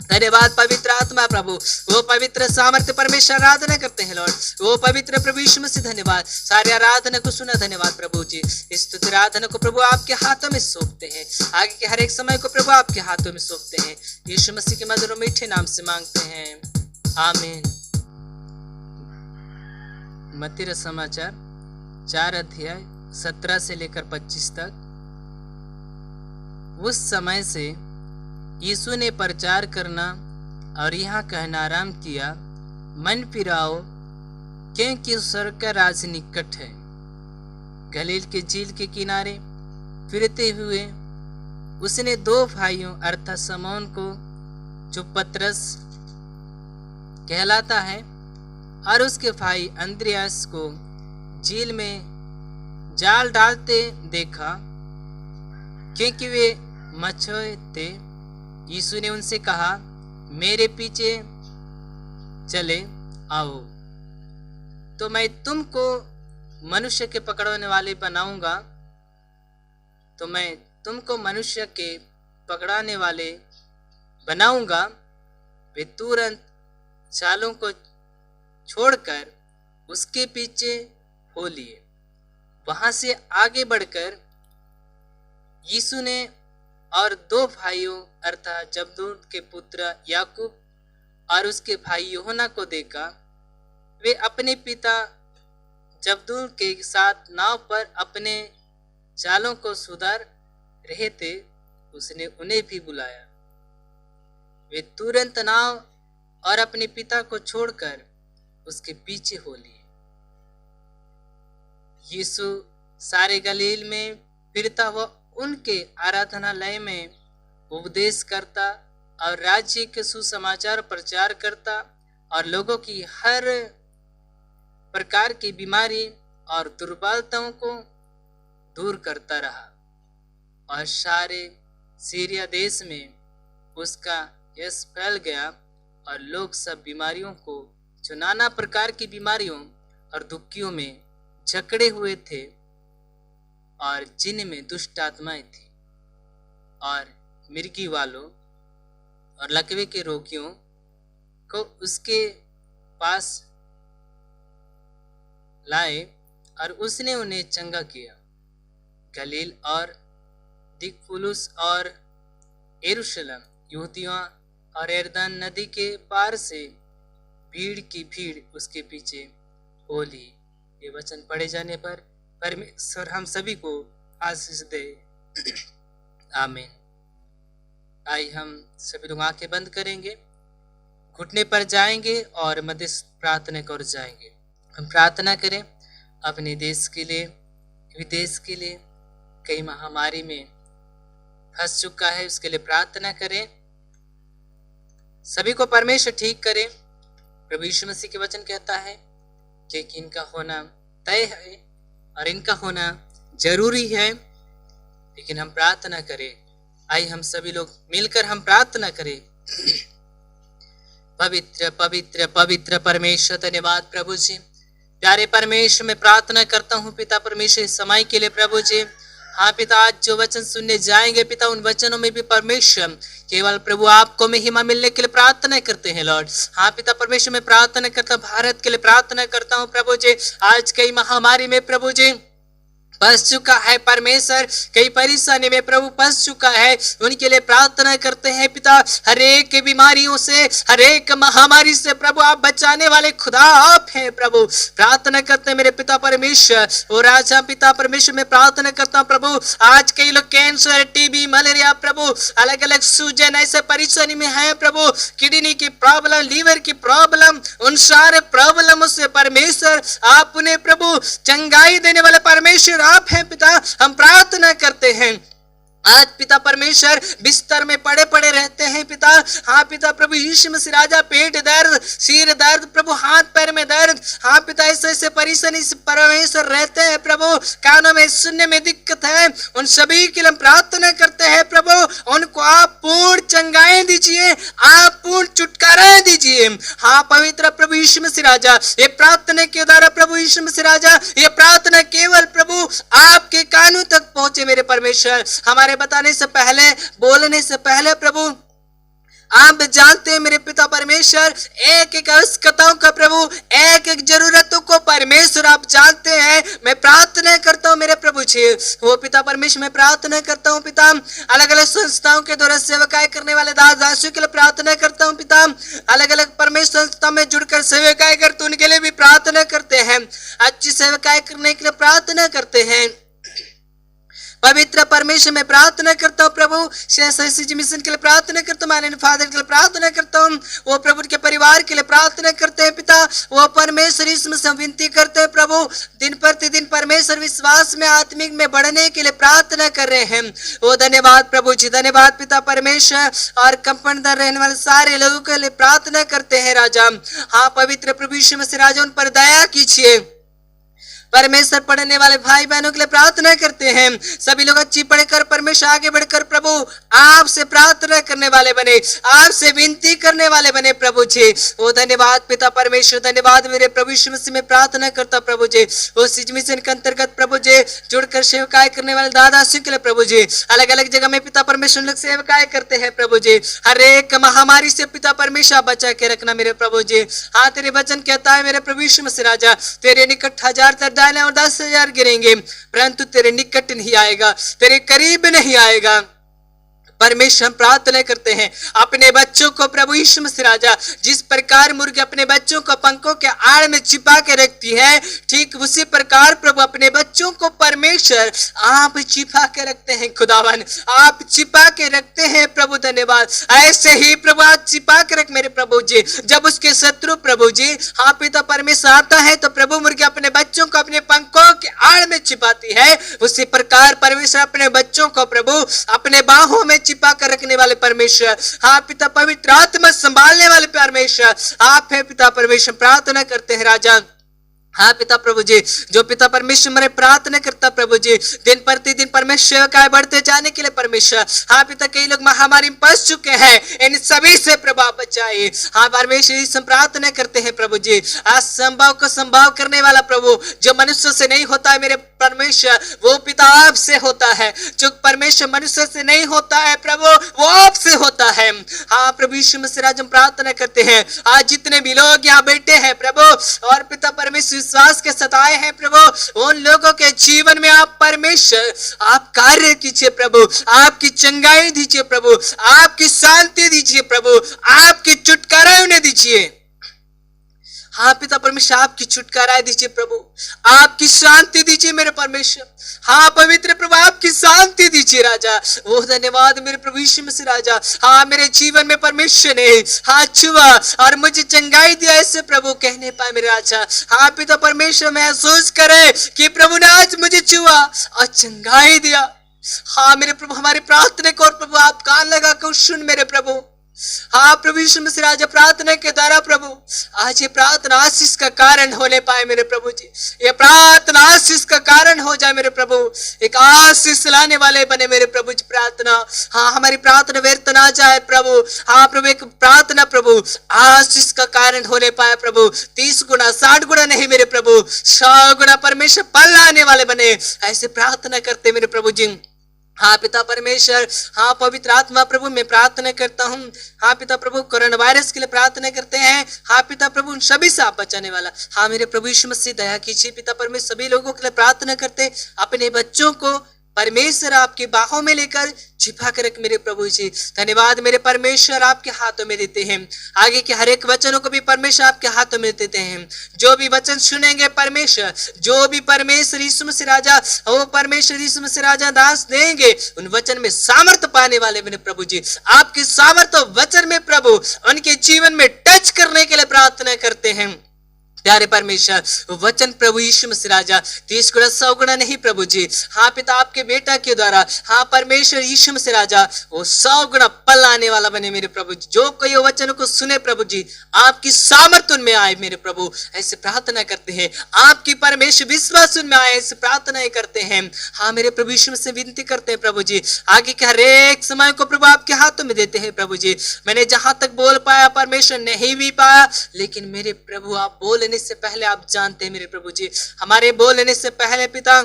C: धन्यवाद पवित्र आत्मा प्रभु, वो पवित्र सामर्थ्य परमेश्वर आराधना करते हैं लॉर्ड। वो पवित्र प्रभु यीशु मसीह धन्यवाद, सारी आराधना को सुना। धन्यवाद प्रभु जी, इस स्तुति आराधना को प्रभु आपके हाथों में सौंपते हैं, आगे के हर एक समय को प्रभु आपके हाथों में सौंपते हैं। यीशु मसीह के मधुर और मीठे नाम से मांगते हैं, आमीन। मत्ती समाचार 4 अध्याय 17 से लेकर 25 तक। उस समय से यीशु ने प्रचार करना और यहाँ कहना आरंभ किया, मन फिराओ क्योंकि स्वर्ग का राज निकट है। गलील के झील के किनारे फिरते हुए उसने 2 भाइयों अर्थात शमौन को, जो पतरस कहलाता है, और उसके भाई अंद्रियास को झील में जाल डालते देखा, क्योंकि वे मछुए थे। यीशु ने उनसे कहा, मेरे पीछे चले आओ तो मैं तुमको मनुष्य के पकड़ने वाले बनाऊंगा। तो मैं तुमको मनुष्य के पकड़ाने वाले बनाऊंगा। वे तुरंत जालों को छोड़कर उसके पीछे हो लिए। वहां से आगे बढ़कर यीशु ने और 2 भाइयों अर्थात जबदून के पुत्र याकूब और उसके भाई यूहन्ना को देखा। वे अपने पिता जब्दूल के साथ नाव पर अपने जालों को सुधार रहे थे। उसने उन्हें भी बुलाया। वे तुरंत नाव और अपने पिता को छोड़कर उसके पीछे हो लिए। यीशु सारे गलील में फिरता हुआ उनके आराधनालय में उपदेश करता और राज्य के सुसमाचार प्रचार करता और लोगों की हर प्रकार की बीमारी और दुर्बलताओं को दूर करता रहा। और सारे सीरिया देश में उसका यश फैल गया और लोग सब बीमारियों को, जो नाना प्रकार की बीमारियों और दुखियों में जकड़े हुए थे और जिनमें दुष्ट आत्माएं थी, और मिर्गी वालों और लकवे के रोगियों को उसके पास लाए और उसने उन्हें चंगा किया। गलील और दिकपुलुस और यरूशलेम, यहूदिया और यरदन नदी के पार से भीड़ की भीड़ उसके पीछे हो ली। ये वचन पढ़े जाने पर परमेश्वर हम सभी को आशीष दे। आमीन। आइए हम सभी लोग आंखें बंद करेंगे, घुटने पर जाएंगे और मध्यस्थ प्रार्थना कर जाएंगे। हम प्रार्थना करें अपने देश के लिए, विदेश के लिए। कई महामारी में फंस चुका है, उसके लिए प्रार्थना करें। सभी को परमेश्वर ठीक करे। प्रभु यीशु मसीह के वचन कहता है कि इनका होना तय है और इनका होना जरूरी है, लेकिन हम प्रार्थना करें। आइए हम सभी लोग मिलकर हम प्रार्थना करें। पवित्र पवित्र पवित्र परमेश्वर, धन्यवाद प्रभु जी। प्यारे परमेश्वर, मैं प्रार्थना करता हूँ पिता परमेश्वर इस समय के लिए प्रभु जी। हाँ पिता, आज जो वचन सुनने जाएंगे पिता, उन वचनों में भी परमेश्वर केवल प्रभु आपको महिमा मिलने के लिए प्रार्थना करते हैं लॉर्ड। हाँ पिता परमेश्वर, मैं प्रार्थना करता हूँ भारत के लिए प्रार्थना करता हूँ प्रभु जी। आज कई महामारी में प्रभु जी फंस चुका है परमेश्वर, कई परेशानी में प्रभु फंस चुका है, उनके लिए प्रार्थना करते हैं पिता। हर एक बीमारियों से, हर एक महामारी से प्रभु आप बचाने वाले खुदा आप हैं प्रभु। प्रार्थना करते हैं मेरे पिता परमेश्वर। और राजा पिता परमेश्वर, मैं प्रार्थना करता हूँ प्रभु, आज कई लोग कैंसर, टीबी, मलेरिया प्रभु अलग अलग सूजन ऐसे परेशानी में है प्रभु, किडनी की प्रॉब्लम, लीवर की प्रॉब्लम, उन सारे प्रॉब्लमों से परमेश्वर आप उन्हें प्रभु चंगाई देने वाले परमेश्वर आप हैं पिता। हम प्रार्थना करते हैं आज पिता परमेश्वर बिस्तर में पड़े पड़े रहते हैं पिता। हाँ पिता प्रभु यीशु मसीह राजा, पेट दर्द, सिर दर्द प्रभु, हाथ पैर में दर्द, हाँ पिता ऐसे ऐसे परेशानी से परमेश्वर रहते हैं प्रभु, कानों में सुनने में दिक्कत है, उन सभी के लिए हम प्रार्थना करते हैं प्रभु। उनको आप पूर्ण चंगाई दीजिए, आप पूर्ण छुटकारा दीजिए। हाँ पवित्र प्रभु यीशु मसीह राजा, ये प्रार्थना के द्वारा प्रभु यीशु मसीह राजा, ये प्रार्थना केवल प्रभु आपके कानों तक पहुंचे मेरे परमेश्वर। हमारे बताने से पहले, बोलने से पहले प्रभु आप जानते हैं मेरे पिता परमेश्वर, एक एक आवश्यकताओं का प्रभु, एक एक जरूरतों को परमेश्वर आप जानते हैं। मैं प्रार्थना करता हूँ मेरे प्रभु जी, वो पिता परमेश्वर मैं प्रार्थना करता हूँ पिता। अलग अलग संस्थाओं के द्वारा सेवकाई करने वाले दास दासियों के लिए प्रार्थना करता हूँ पिता। अलग अलग परमेश्वर संस्था में जुड़कर सेवकाई करते उनके लिए भी प्रार्थना करते हैं। अच्छी सेवकाई करने के लिए प्रार्थना करते हैं पवित्र परमेश्वर। मैं प्रार्थना करता हूँ प्रभु, मिशन के लिए प्रार्थना करता हूँ, मैंने फादर के लिए प्रार्थना करता हूँ, वो प्रभु के परिवार के लिए प्रार्थना करते हैं पिता। वो परमेश्वर इसमें से विनती करते हैं प्रभु, दिन प्रतिदिन परमेश्वर विश्वास में आत्मिक में बढ़ने के लिए प्रार्थना कर रहे हैं। वो धन्यवाद प्रभु जी, धन्यवाद पिता परमेश्वर। और कंपनदार रहने वाले सारे लोगों के लिए प्रार्थना करते हैं राजा। हाँ पवित्र प्रभु यीशु मसीह राजा, उन पर दया कीजिए परमेश्वर। पढ़ने वाले भाई बहनों के लिए प्रार्थना करते हैं, सभी लोग अच्छी पढ़कर परमेश्वर आगे बढ़कर प्रभु आपसे प्रार्थना करने वाले बने, आपसे विनती करने वाले बने प्रभु जी। वो धन्यवाद पिता परमेश्वर, धन्यवाद मेरे प्रभु यीशु मसीह में प्रार्थना करता प्रभु जी। उस मिशन के अंतर्गत प्रभु जी जुड़कर सेवकाई करने वाले दादा सिंह के लिए प्रभु जी, अलग अलग जगह में पिता परमेश्वर लोग सेवकाई करते हैं प्रभु जी। हर एक महामारी से पिता परमेश्वर बचा के रखना मेरे प्रभु जी। हाँ तेरे वचन कहता है मेरे प्रभु यीशु मसीह राजा, तेरे निकट 1000 और 10,000 गिरेंगे परंतु तेरे निकट नहीं आएगा, तेरे करीब नहीं आएगा।
A: परमेश्वर हम प्रार्थना करते हैं अपने बच्चों को प्रभु यीशु मसीह राजा, जिस प्रकार मुर्गी अपने बच्चों को पंखों के आड़ में छिपा के रखती है, ठीक उसी प्रकार प्रभु अपने बच्चों को परमेश्वर आप छिपा के रखते हैं। खुदावन आप छिपा के रखते हैं प्रभु, धन्यवाद। ऐसे ही प्रभु आप छिपा के रख मेरे प्रभु जी, जब उसके शत्रु प्रभु जी हाँ पिता परमेश्वर आता है तो प्रभु मुर्गी अपने बच्चों को अपने पंखों के आड़ में छिपाती है, उसी प्रकार परमेश्वर अपने बच्चों को प्रभु अपने बाहों में छिपा कर रखने वाले परमेश्वर, हाँ पिता पवित्र आत्मा संभालने वाले परमेश्वर आप है पिता परमेश्वर। प्रार्थना करते हैं राजा, हाँ पिता प्रभु जी, जो पिता परमेश्वर मेरे प्रार्थना करता प्रभु जी, दिन प्रतिदिन परमेश्वर का बढ़ते जाने के लिए परमेश्वर, हाँ पिता कई लोग महामारी में फंस चुके हैं, इन सभी से प्रभाव बचाए। हाँ परमेश्वर इस प्रार्थना करते हैं प्रभु जी, असंभव को संभव करने वाला प्रभु, जो मनुष्य से नहीं होता है मेरे परमेश्वर वो पिता आपसे होता है, जो परमेश्वर मनुष्य से नहीं होता है प्रभु वो आपसे होता है। हाँ प्रभु यीशु मसीह राज हम प्रार्थना करते हैं आज जितने भी लोग यहाँ बैठे हैं प्रभु और पिता परमेश्वर विश्वास के सताए हैं प्रभु, उन लोगों के जीवन में आप परमेश्वर आप कार्य कीजिए प्रभु, आपकी चंगाई दीजिए प्रभु, आपकी शांति दीजिए प्रभु, आपकी छुटकारा उन्हें दीजिए। हाँ पिता परमेश्वर आपकी छुटकारा दीजिए प्रभु, आपकी शांति दीजिए मेरे परमेश्वर। हाँ पवित्र प्रभु आपकी शांति दीजिए राजा। वो धन्यवाद मेरे प्रभु यीशु मसीह राजा। हाँ मेरे जीवन में परमेश्वर ने हाँ छुआ और मुझे चंगाई दिया, ऐसे प्रभु कहने पाए मेरे राजा। हाँ पिता परमेश्वर महसूस करे कि प्रभु ने आज मुझे छुआ और चंगाई दिया। हाँ मेरे प्रभु हमारी प्रार्थना को और प्रभु आप कान लगा कर सुन मेरे प्रभु। हाँ प्रभु यीशु मसीह राजा प्रार्थना के द्वारा प्रभु आज ये प्रार्थना आशीष का कारण होने पाए मेरे प्रभु जी, ये प्रार्थना आशीष का कारण हो जाए मेरे प्रभु, एक आशीष लाने वाले बने मेरे प्रभु जी प्रार्थना। हाँ हमारी प्रार्थना व्यर्थ ना जाए प्रभु। हाँ प्रभु एक प्रार्थना प्रभु आशीष का कारण होने पाए प्रभु, 30 गुना 60 गुना नहीं मेरे प्रभु 100 गुना परमेश्वर फल लाने वाले बने, ऐसे प्रार्थना करते मेरे प्रभु जी। हाँ पिता परमेश्वर, हाँ पवित्र आत्मा प्रभु मैं प्रार्थना करता हूँ। हाँ पिता प्रभु कोरोना वायरस के लिए प्रार्थना करते हैं। हाँ पिता प्रभु उन सभी से आप बचाने वाला। हाँ मेरे प्रभु यीशु मसीह दया कीजिए पिता परमेश्वर, सभी लोगों के लिए प्रार्थना करते अपने बच्चों को परमेश्वर आपकी बाहों में लेकर छिपा कर रख मेरे प्रभु जी। धन्यवाद मेरे परमेश्वर आपके हाथों में देते हैं, आगे के हर एक वचनों को भी परमेश्वर आपके हाथों में देते हैं। जो भी वचन सुनेंगे परमेश्वर, जो भी परमेश्वर यीशु मसीह राजा वो परमेश्वर यीशु मसीह राजा दास देंगे, उन वचन में सामर्थ पाने वाले मेरे प्रभु जी। आपकी सामर्थ वचन में प्रभु उनके जीवन में टच करने के लिए प्रार्थना करते हैं प्यारे परमेश्वर। वचन प्रभु यीशु मसीह राजा 30 गुना 100 गुना नहीं प्रभु जी। हाँ पिता आपके बेटा के द्वारा हाँ परमेश्वर यीशु मसीह राजा वो 100 गुना फल आने वाला बने मेरे प्रभु जी। जो कोई वचन को सुने प्रभु जी आपकी सामर्थ उनमें आए मेरे प्रभु, ऐसे प्रार्थना करते हैं। आपकी परमेश्वर विश्वास उनमें आए, ऐसे प्रार्थनाएं करते हैं। हाँ मेरे प्रभु यीशु मसीह विनती करते हैं प्रभु जी, आगे के हर एक समय को प्रभु आपके हाथों में देते हैं प्रभु जी। मैंने जहां तक बोल पाया परमेश्वर नहीं भी पाया, लेकिन मेरे प्रभु आप बोलने से पहले आप जानते हैं मेरे प्रभु जी, हमारे बोलने से पहले पिता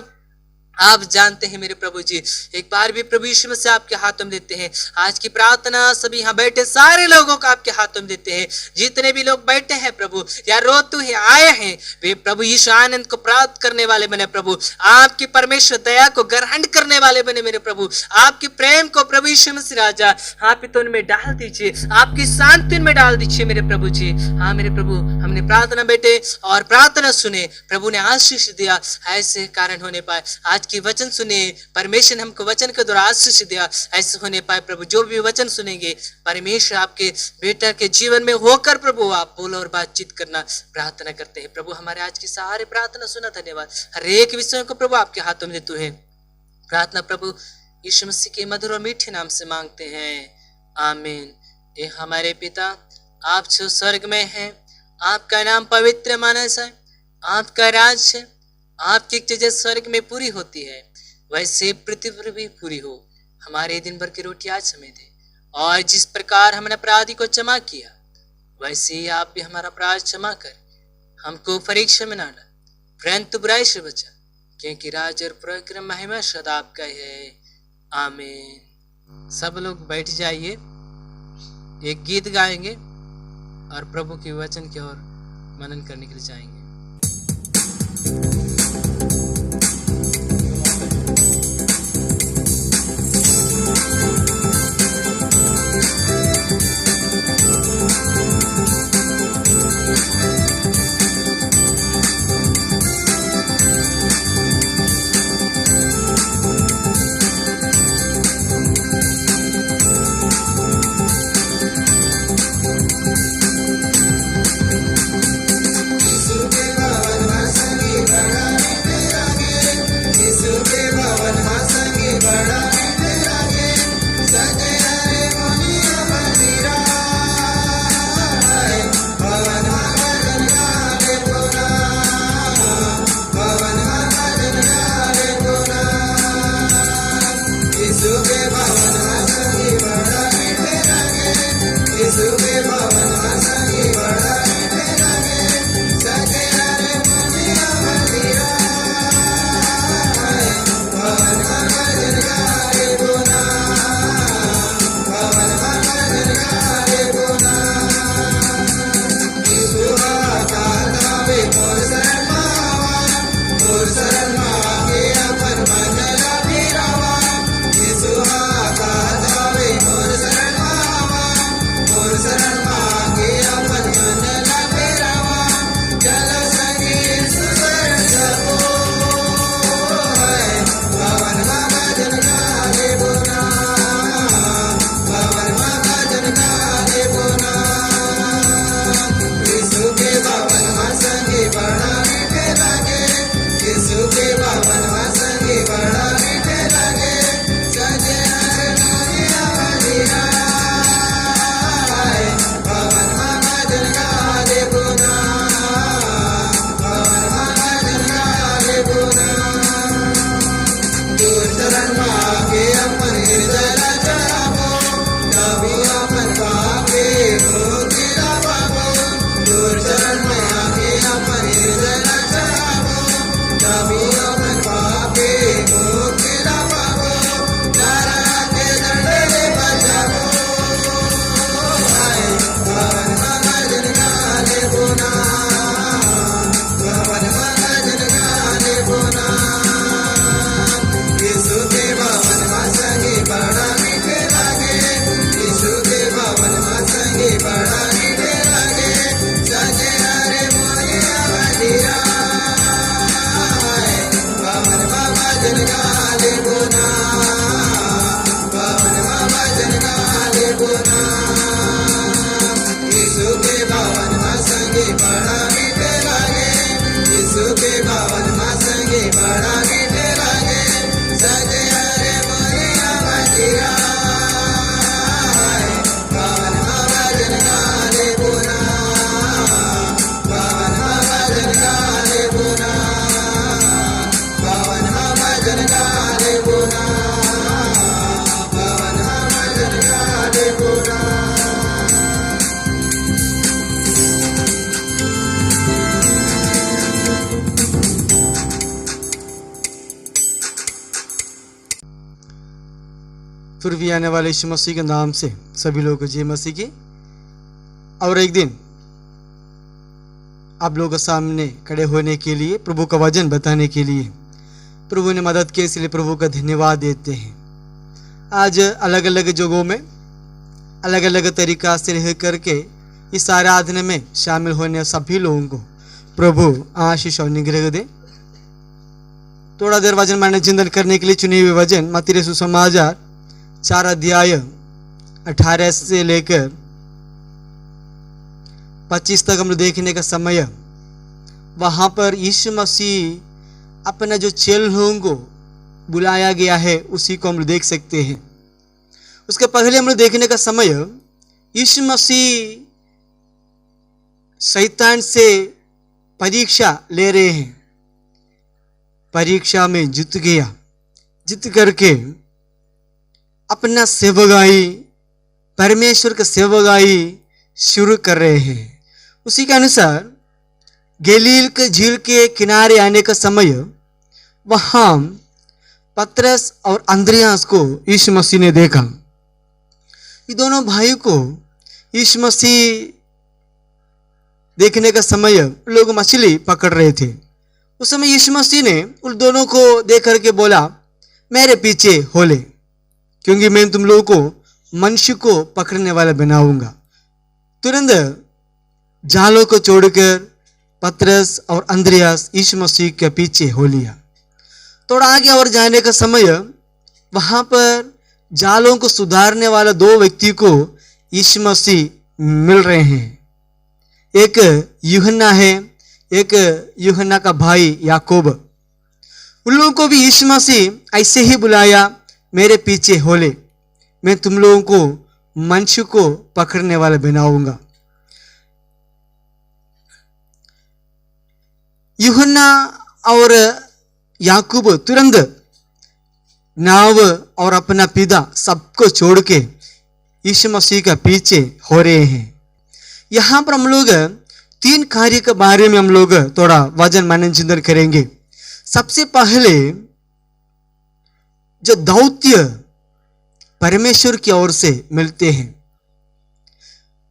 A: आप जानते हैं मेरे प्रभु जी। एक बार भी प्रभु यीशु मसीह आपके हाथों में देते हैं। आज की प्रार्थना सभी यहाँ बैठे सारे लोगों को आपके हाथों में देते हैं। जितने भी लोग बैठे हैं प्रभु या रोते हुए आए हैं, वे प्रभु यीशु आनंद को प्राप्त करने वाले बने प्रभु, आपकी परमेश्वर दया को ग्रहण करने वाले बने मेरे प्रभु। आपके प्रेम को प्रभु यीशु मसीह राजा आप तो उनमें डाल दीजिए, आपकी शांति उनमें डाल दीजिए मेरे प्रभु जी। हाँ मेरे प्रभु हमने प्रार्थना बैठे और प्रार्थना सुने, प्रभु ने आशीष दिया, ऐसे कारण होने पाए। आज की वचन सुने, परमेश्वर ने हमको वचन के द्वारा आशीष दिया, ऐसे होने पाए प्रभु। जो भी वचन सुनेंगे परमेश्वर आपके बेटा के जीवन में होकर प्रभु आप बोलो और बातचीत करना प्रार्थना करते हैं प्रभु। हमारे आज की सारे प्रार्थना सुना, धन्यवाद। हर एक विषय को प्रभु आपके हाथों में देते हैं। प्रार्थना प्रभु यीशु मसीह के मधुर और मीठे नाम से मांगते हैं, आमीन। ये हमारे पिता आप जो स्वर्ग में हैं, आपका नाम पवित्र माना जाए, आपका राज है, आपकी चीजें स्वर्ग में पूरी होती है, वैसे पृथ्वी पर भी पूरी हो। हमारे दिन भर की रोटी आज हमें दे, और जिस प्रकार हमने अपराधी को क्षमा किया, वैसे ही आप भी हमारा अपराध क्षमा कर, हमको परीक्षा में ना डाल, परंतु बुराई से बचा, क्योंकि राज और प्रक्रम महिमा सदा आपका है, आमीन। सब लोग बैठ जाइए, एक गीत गाएंगे और प्रभु के वचन की ओर मनन करने के लिए जाएंगे।
B: फिर भी आने वाले यीशु मसीह के नाम से सभी लोगों को जय मसीह की। और एक दिन आप लोगों के सामने खड़े होने के लिए, प्रभु का वचन बताने के लिए प्रभु ने मदद की, इसलिए प्रभु का धन्यवाद देते हैं। आज अलग अलग जगहों में अलग अलग तरीका से रह करके इस आराधना में शामिल होने सभी लोगों को प्रभु आशीष और निग्रह दे। थोड़ा देर वचन माने चिंतन करने के लिए चुने हुए वचन मत्ती सुसमाचार 4 अध्याय 18 से लेकर 25 तक हम लोग देखने का समय। वहां पर यीशु मसीह अपना जो चेलों को बुलाया गया है उसी को हम लोग देख सकते हैं। उसके पहले हम लोग देखने का समय, यीशु मसीह शैतान से परीक्षा ले रहे हैं। परीक्षा में जीत गया, जीत करके अपना सेवकाई, परमेश्वर का सेवकाई शुरू कर रहे हैं। उसी के अनुसार गलील के झील के किनारे आने का समय वहां पतरस और अंद्रियास को यीशु मसीह ने देखा। ये दोनों भाई को यीशु मसीह देखने का समय लोग मछली पकड़ रहे थे। उस समय यीशु मसीह ने उन दोनों को देख करके बोला, मेरे पीछे हो ले, क्योंकि मैं तुम लोगों को मनुष्य को पकड़ने वाला बनाऊंगा। तुरंत जालों को छोड़कर पतरस और अंद्रियास यीशु मसीह के पीछे हो लिया। थोड़ा आगे और जाने का समय वहां पर जालों को सुधारने वाला 2 व्यक्ति को यीशु मसीह मिल रहे हैं। एक यूहन्ना है, एक यूहन्ना का भाई याकूब। उन लोगों को भी यीशु मसीह ऐसे ही बुलाया, मेरे पीछे हो ले, मैं तुम लोगों को मनुष्य को पकड़ने वाला बनाऊंगा। यूहन्ना और याकूब तुरंत नाव और अपना पिता सबको छोड़ के यीशु मसीह का पीछे हो रहे हैं। यहाँ पर हम लोग 3 कार्य के बारे में हम लोग थोड़ा वचन मनन चिंतन करेंगे। सबसे पहले जो दौत्य परमेश्वर की ओर से मिलते हैं।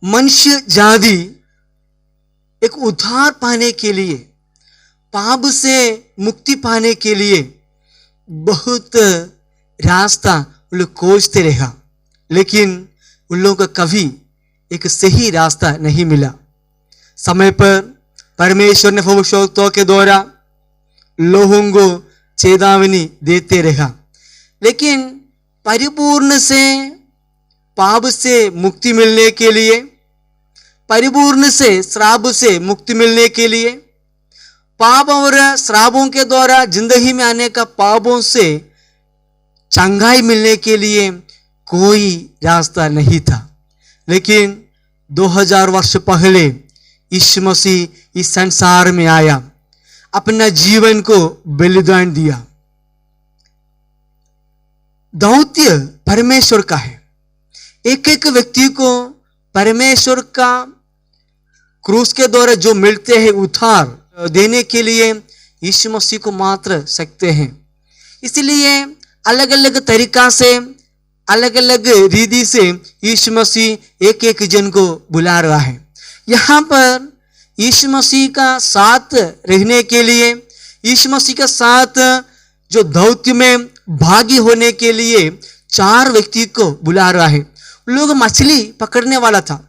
B: मनुष्य जाति एक उद्धार पाने के लिए, पाप से मुक्ति पाने के लिए बहुत रास्ता उन लोग खोजते रहा, लेकिन उन लोगों को कभी एक सही रास्ता नहीं मिला। समय पर परमेश्वर ने भविष्यवक्ताओं के द्वारा लोगों को चेतावनी देते रहा, लेकिन परिपूर्ण से पाप से मुक्ति मिलने के लिए, परिपूर्ण से श्राप से मुक्ति मिलने के लिए, पाप और श्रापों के द्वारा जिंदगी में आने का पापों से चंगाई मिलने के लिए कोई रास्ता नहीं था। लेकिन 2000 वर्ष पहले यीशु मसीह इस संसार में आया, अपना जीवन को बलिदान दिया। दौत्य परमेश्वर का है। एक एक व्यक्ति को परमेश्वर का क्रूस के द्वारा जो मिलते हैं उद्धार देने के लिए यीशु मसीह को मात्र सकते हैं। इसलिए अलग अलग तरीका से, अलग अलग रीति से यीशु मसीह एक एक जन को बुला रहा है। यहाँ पर यीशु मसीह का साथ रहने के लिए, यीशु मसीह का साथ जो दौत्य में भागी होने के लिए 4 व्यक्ति को बुला रहा है। लोग मछली पकड़ने वाला था।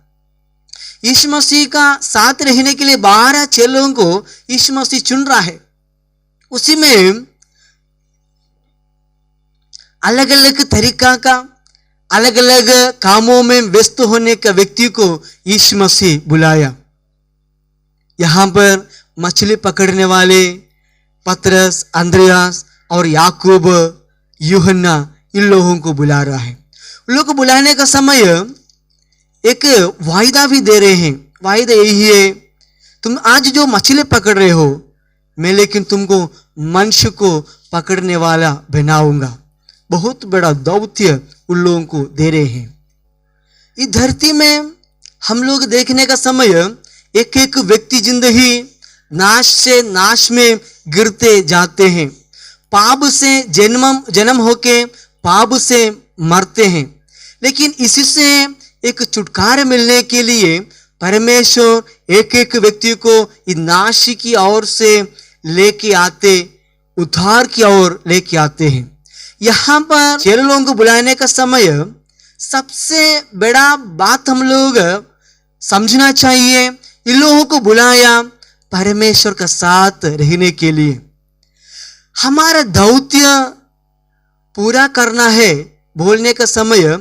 B: यीशु मसीह का साथ रहने के लिए 12 चेलों को यीशु मसीह चुन रहा है। उसी में अलग अलग तरीका का, अलग अलग कामों में व्यस्त होने का व्यक्ति को यीशु मसीह बुलाया। यहाँ पर मछली पकड़ने वाले पतरस, अंद्रियास और याकूब, यूहन्ना, इन लोगों को बुला रहा है। उन लोगों को बुलाने का समय एक वायदा भी दे रहे हैं। वायदा यही है, तुम आज जो मछली पकड़ रहे हो, मैं लेकिन तुमको मनुष्य को पकड़ने वाला बनाऊंगा। बहुत बड़ा दौत्य उन लोगों को दे रहे हैं। इस धरती में हम लोग देखने का समय एक एक व्यक्ति जिंदगी नाश से नाश में गिरते जाते हैं। पाप से जन्म होके पाप से मरते हैं। लेकिन इसी से एक छुटकारा मिलने के लिए परमेश्वर एक एक व्यक्ति को इस नाश की ओर से लेके आते, उद्धार की ओर लेके आते हैं। यहाँ पर 6 लोगों को बुलाने का समय सबसे बड़ा बात हम लोग समझना चाहिए, इन लोगों को बुलाया परमेश्वर का साथ रहने के लिए। हमारा दौत्य पूरा करना है बोलने का समय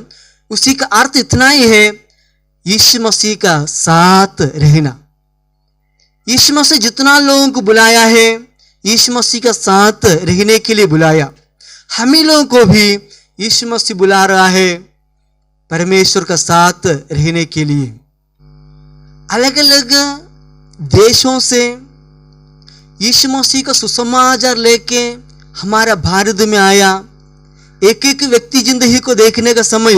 B: उसी का अर्थ इतना ही है, यीशु मसीह का साथ रहना। यीशु मसीह जितना लोगों को बुलाया है, यीशु मसीह का साथ रहने के लिए बुलाया। हम ही लोगों को भी यीशु मसीह बुला रहा है परमेश्वर का साथ रहने के लिए। अलग अलग देशों से यीशु मसीह का सुसमाचार लेके हमारा भारत में आया। एक एक व्यक्ति जिंदगी को देखने का समय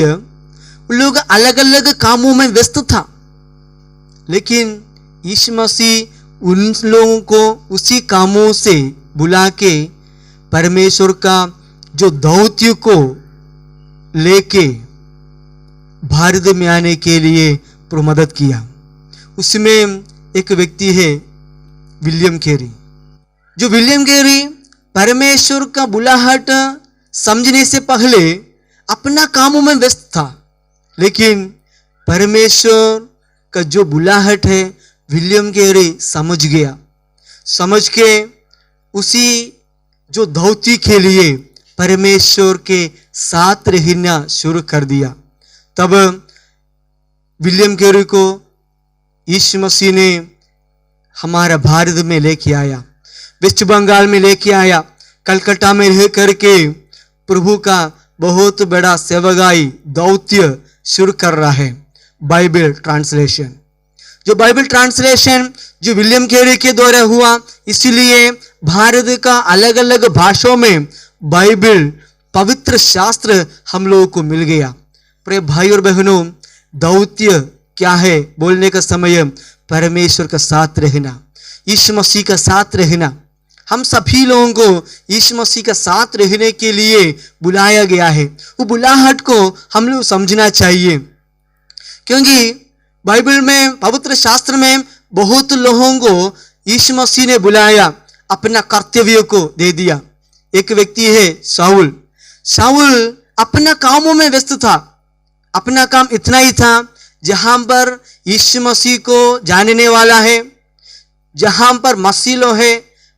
B: लोग अलग अलग कामों में व्यस्त था, लेकिन यीशु मसीह उन लोगों को उसी कामों से बुला के परमेश्वर का जो दौत्य को लेके भारत में आने के लिए मदद किया। उसमें एक व्यक्ति है विलियम कैरी। जो विलियम कैरी परमेश्वर का बुलाहट समझने से पहले अपना कामों में व्यस्त था, लेकिन परमेश्वर का जो बुलाहट है विलियम कैरी समझ गया। समझ के उसी जो धौती के लिए परमेश्वर के साथ रहना शुरू कर दिया। तब विलियम कैरी को यीशु मसीह ने हमारा भारत में लेके आया, वेस्ट बंगाल में लेके आया, कलकत्ता में रह करके प्रभु का बहुत बड़ा सेवकाई दौत्य शुरू कर रहा है। बाइबल ट्रांसलेशन, जो बाइबल ट्रांसलेशन जो विलियम कैरी के द्वारा हुआ, इसलिए भारत का अलग अलग भाषाओं में बाइबल पवित्र शास्त्र हम लोगों को मिल गया। प्रिय भाई और बहनों, दौत्य क्या है बोलने का समय परमेश्वर का साथ रहना, यीशु मसीह का साथ रहना। हम सभी लोगों को यीशु मसीह का साथ रहने के लिए बुलाया गया है। वो बुलाहट को हम लोग समझना चाहिए, क्योंकि बाइबल में पवित्र शास्त्र में बहुत लोगों को यीशु मसीह ने बुलाया, अपना कर्तव्य को दे दिया। एक व्यक्ति है शाऊल। शाऊल अपना कामों में व्यस्त था। अपना काम इतना ही था, जहां पर यीशु मसीह को जानने वाला है, जहां पर मसीह लोग है,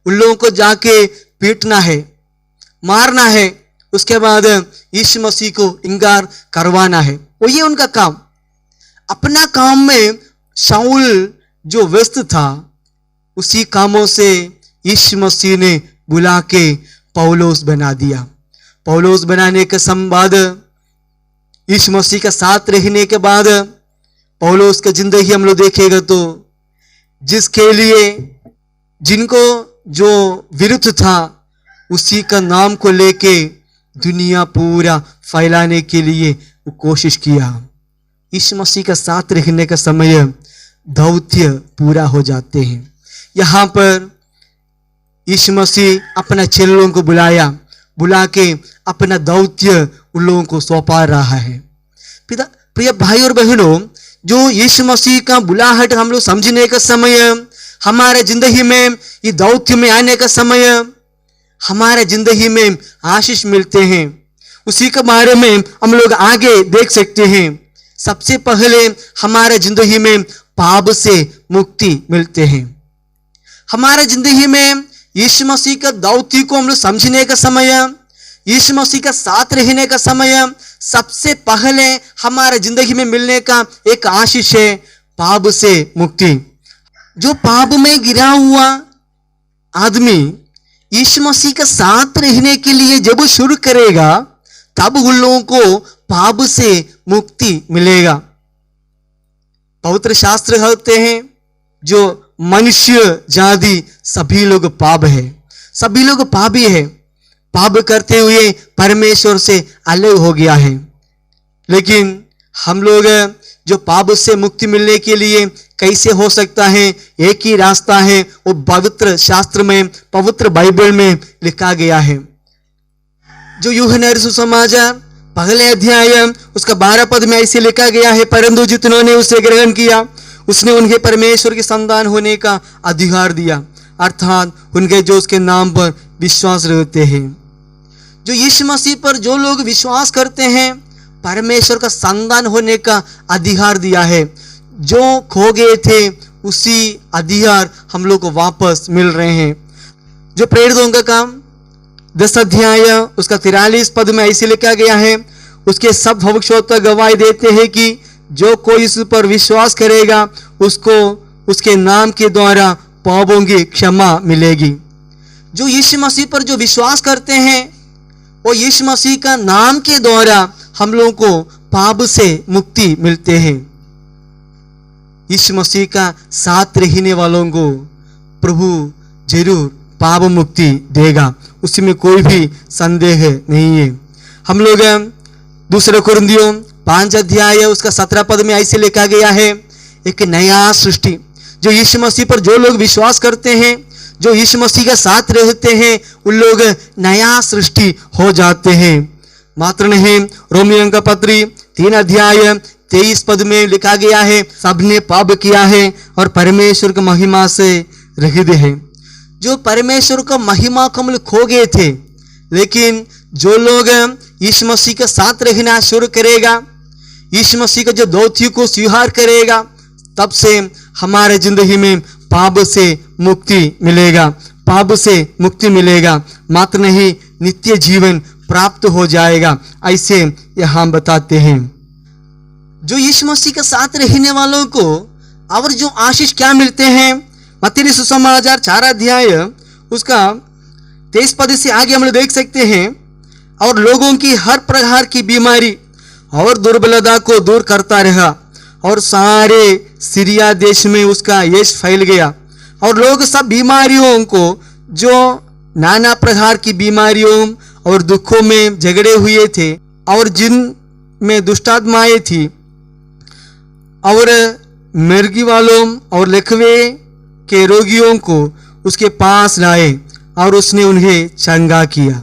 B: उन लोगों को जाके पीटना है, मारना है, उसके बाद यीशु मसीह को इंकार करवाना है। वो ये उनका काम। अपना काम में शाऊल जो व्यस्त था, उसी कामों से यीशु मसीह ने बुला के पौलुस बना दिया। पौलुस बनाने के बाद यीशु मसीह का साथ रहने के बाद पौलुस का जिंदगी हम लोग देखेगा तो जिसके लिए जिनको जो विरुद्ध था उसी का नाम को लेके दुनिया पूरा फैलाने के लिए वो कोशिश किया। यीशु मसीह का साथ रहने का समय दौत्य पूरा हो जाते हैं। यहाँ पर यीशु मसीह अपना चेलों को बुला के अपना दौत्य उन लोगों को सौंपा रहा है। प्रिय भाई और बहनों, जो यीशु मसीह का बुलाहट हम लोग समझने का समय, हमारे जिंदगी में ये दौत्य में आने का समय, हमारे जिंदगी में आशीष मिलते हैं। उसी के बारे में हम लोग आगे देख सकते हैं। सबसे पहले हमारे जिंदगी में पाप से मुक्ति मिलते हैं। हमारे जिंदगी में यीशु मसीह का दौत्य को हम लोग समझने का समय, यीशु मसीह का साथ रहने का समय, सबसे पहले हमारे जिंदगी में मिलने का एक आशीष है पाप से मुक्ति। जो पाप में गिरा हुआ आदमी यीशु मसीह का साथ रहने के लिए जब शुरू करेगा, तब उन लोगों को पाप से मुक्ति मिलेगा। पवित्र शास्त्र कहते हैं जो मनुष्य जाति सभी लोग पाप है, सभी लोग पापी है, पाप करते हुए परमेश्वर से अलग हो गया है। लेकिन हम लोग जो पाप से मुक्ति मिलने के लिए कैसे हो सकता है, एक ही रास्ता है, वो पवित्र शास्त्र में, पवित्र बाइबल में लिखा गया है। जो यूहन्ना सुसमाचार पहले अध्याय उसका 12 पद में ऐसे लिखा गया है, परंतु जितनों ने उसे ग्रहण किया उसने उन्हें परमेश्वर के संतान होने का अधिकार दिया, अर्थात उनके जो उसके नाम पर विश्वास रखते हैं। जो यीशु मसीह पर जो लोग विश्वास करते हैं परमेश्वर का संतान होने का अधिकार दिया है। जो खो गए थे उसी अधिकार हम लोग को वापस मिल रहे हैं। जो प्रेरितों का काम 10 अध्याय उसका 43 पद में ऐसे लिखा गया है, उसके सब भविष्यवक्ता गवाही देते हैं कि जो कोई इस पर विश्वास करेगा उसको उसके नाम के द्वारा पापों की क्षमा मिलेगी। जो यीशु मसीह पर जो विश्वास करते हैं वो यीशु मसीह का नाम के द्वारा हम लोगों को पाप से मुक्ति मिलते हैं। यीशु मसीह का साथ रहने वालों को प्रभु जरूर पाप मुक्ति देगा, उसमें कोई भी संदेह नहीं है। हम लोग दूसरे कुरिन्थियों 5 अध्याय उसका 17 पद में ऐसे लिखा गया है, एक नया सृष्टि। जो यीशु मसीह पर जो लोग विश्वास करते हैं, जो यीशु मसीह के साथ रहते हैं, उन लोग नया सृष्टि हो जाते हैं। मात्र नहीं, रोमियों का पत्री 3 अध्याय 23 पद में लिखा गया है, सबने पाप किया है और परमेश्वर की महिमा से रहित है। जो परमेश्वर का महिमा को हम लोग खो गए थे, लेकिन जो लोग यीशु मसीह के साथ रहना शुरू करेगा, यीशु मसीह का जो दौत्य को स्वीकार करेगा, तब से हमारे जिंदगी में पाप से मुक्ति मिलेगा, पाप से मुक्ति मिलेगा। मात्र नहीं, नित्य जीवन प्राप्त हो जाएगा, ऐसे यहाँ बताते हैं। जो यीशु मसीह के साथ रहने वालों को और जो आशीष क्या मिलते हैं, मत्ती सुसमाचार 4 अध्याय उसका 23 पद से आगे हम लोग देख सकते हैं, और लोगों की हर प्रकार की बीमारी और दुर्बलता को दूर करता रहा और सारे सीरिया देश में उसका यश फैल गया। और लोग सब बीमारियों को, जो नाना प्रकार की बीमारियों और दुखों में झगड़े हुए थे और जिन में दुष्टात्माएं थी और मिर्गी वालों और लकवे के रोगियों को उसके पास लाए और उसने उन्हें चंगा किया।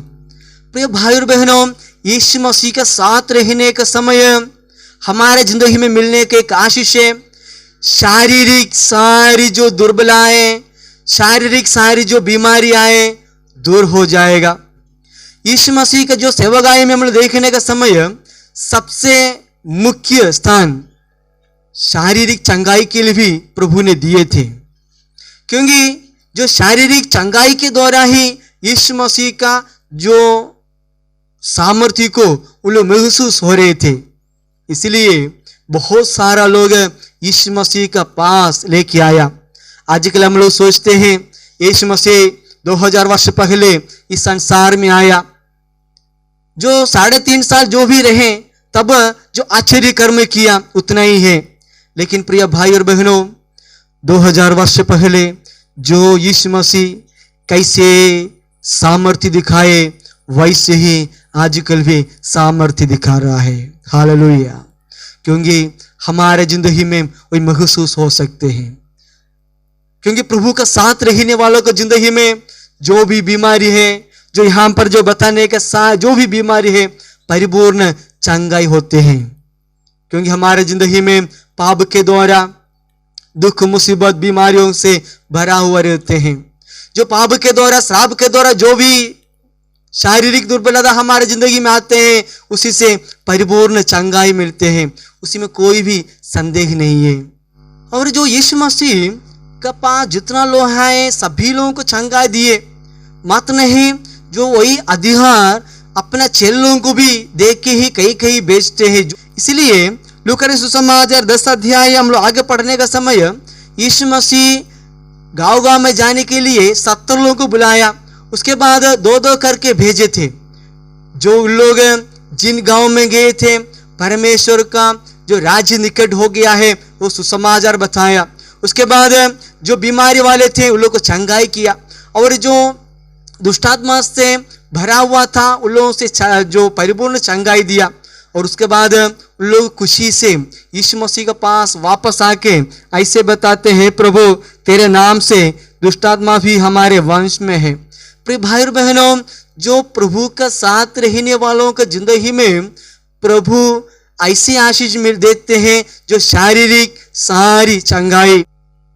B: प्रिय भाई और बहनों, यीशु मसीह के साथ रहने का समय हमारे जिंदगी में मिलने के एक आशीष है। शारीरिक सारी जो दुर्बलताएं, शारीरिक सारी जो बीमारियां दूर हो जाएगा। यीशु मसीह का जो सेवागाय में हम लोग देखने का समय सबसे मुख्य स्थान शारीरिक चंगाई के लिए भी प्रभु ने दिए थे, क्योंकि जो शारीरिक चंगाई के द्वारा ही यीशु मसीह का जो सामर्थ्य को उन लोग महसूस हो रहे थे। इसलिए बहुत सारा लोग यीशु मसीह का पास लेके आया। आजकल हम लोग सोचते हैं यीशु मसीह 2000 वर्ष पहले इस संसार में आया, जो 3.5 साल जो भी रहे, तब जो आश्चर्य कर्म किया उतना ही है। लेकिन प्रिय भाई और बहनों, 2000 वर्ष पहले जो यीशु मसीह कैसे सामर्थ्य दिखाए, वैसे ही आजकल भी सामर्थ्य दिखा रहा है। हालेलुया। क्योंकि हमारे जिंदगी में वही महसूस हो सकते हैं, क्योंकि प्रभु का साथ रहने वालों को जिंदगी में जो भी बीमारी है, जो यहाँ पर जो बताने के साथ जो भी बीमारी है, परिपूर्ण चंगाई होते हैं। क्योंकि हमारे जिंदगी में पाप के द्वारा दुख मुसीबत बीमारियों से भरा हुआ रहते हैं। जो पाप के द्वारा, श्राप के द्वारा जो भी शारीरिक दुर्बलता हमारे जिंदगी में आते हैं, उसी से परिपूर्ण चंगाई मिलते हैं, उसी में कोई भी संदेह नहीं है। और जो यीशु मसीह का पास जितना लोग हैं, सभी लोगों को चंगाई दिए। मात्र नहीं, जो वही अधिकार अपना चेलों को भी देख के ही कहीं कहीं बेचते हैं। इसलिए लूका सुसमाचार 10 अध्याय हम लोग आगे पढ़ने का समय, यीशु मसीह गांव-गांव में जाने के लिए 70 लोगों को बुलाया, उसके बाद 2-2 करके भेजे थे। जो लोग जिन गांव में गए थे, परमेश्वर का जो राज्य निकट हो गया है, वो सुसमाचार बताया। उसके बाद जो बीमारी वाले थे उन लोगों को चंगाई किया, और जो दुष्टात्मा से भरा हुआ था उन लोगों से जो परिपूर्ण चंगाई दिया। और उसके बाद उन लोग खुशी से यीशु मसीह के पास वापस आके ऐसे बताते हैं, प्रभु तेरे नाम से दुष्टात्मा भी हमारे वंश में है। प्रिय भाई और बहनों, जो प्रभु का साथ रहने वालों का जिंदगी में प्रभु ऐसी आशीष मिल देते हैं जो शारीरिक सारी चंगाई,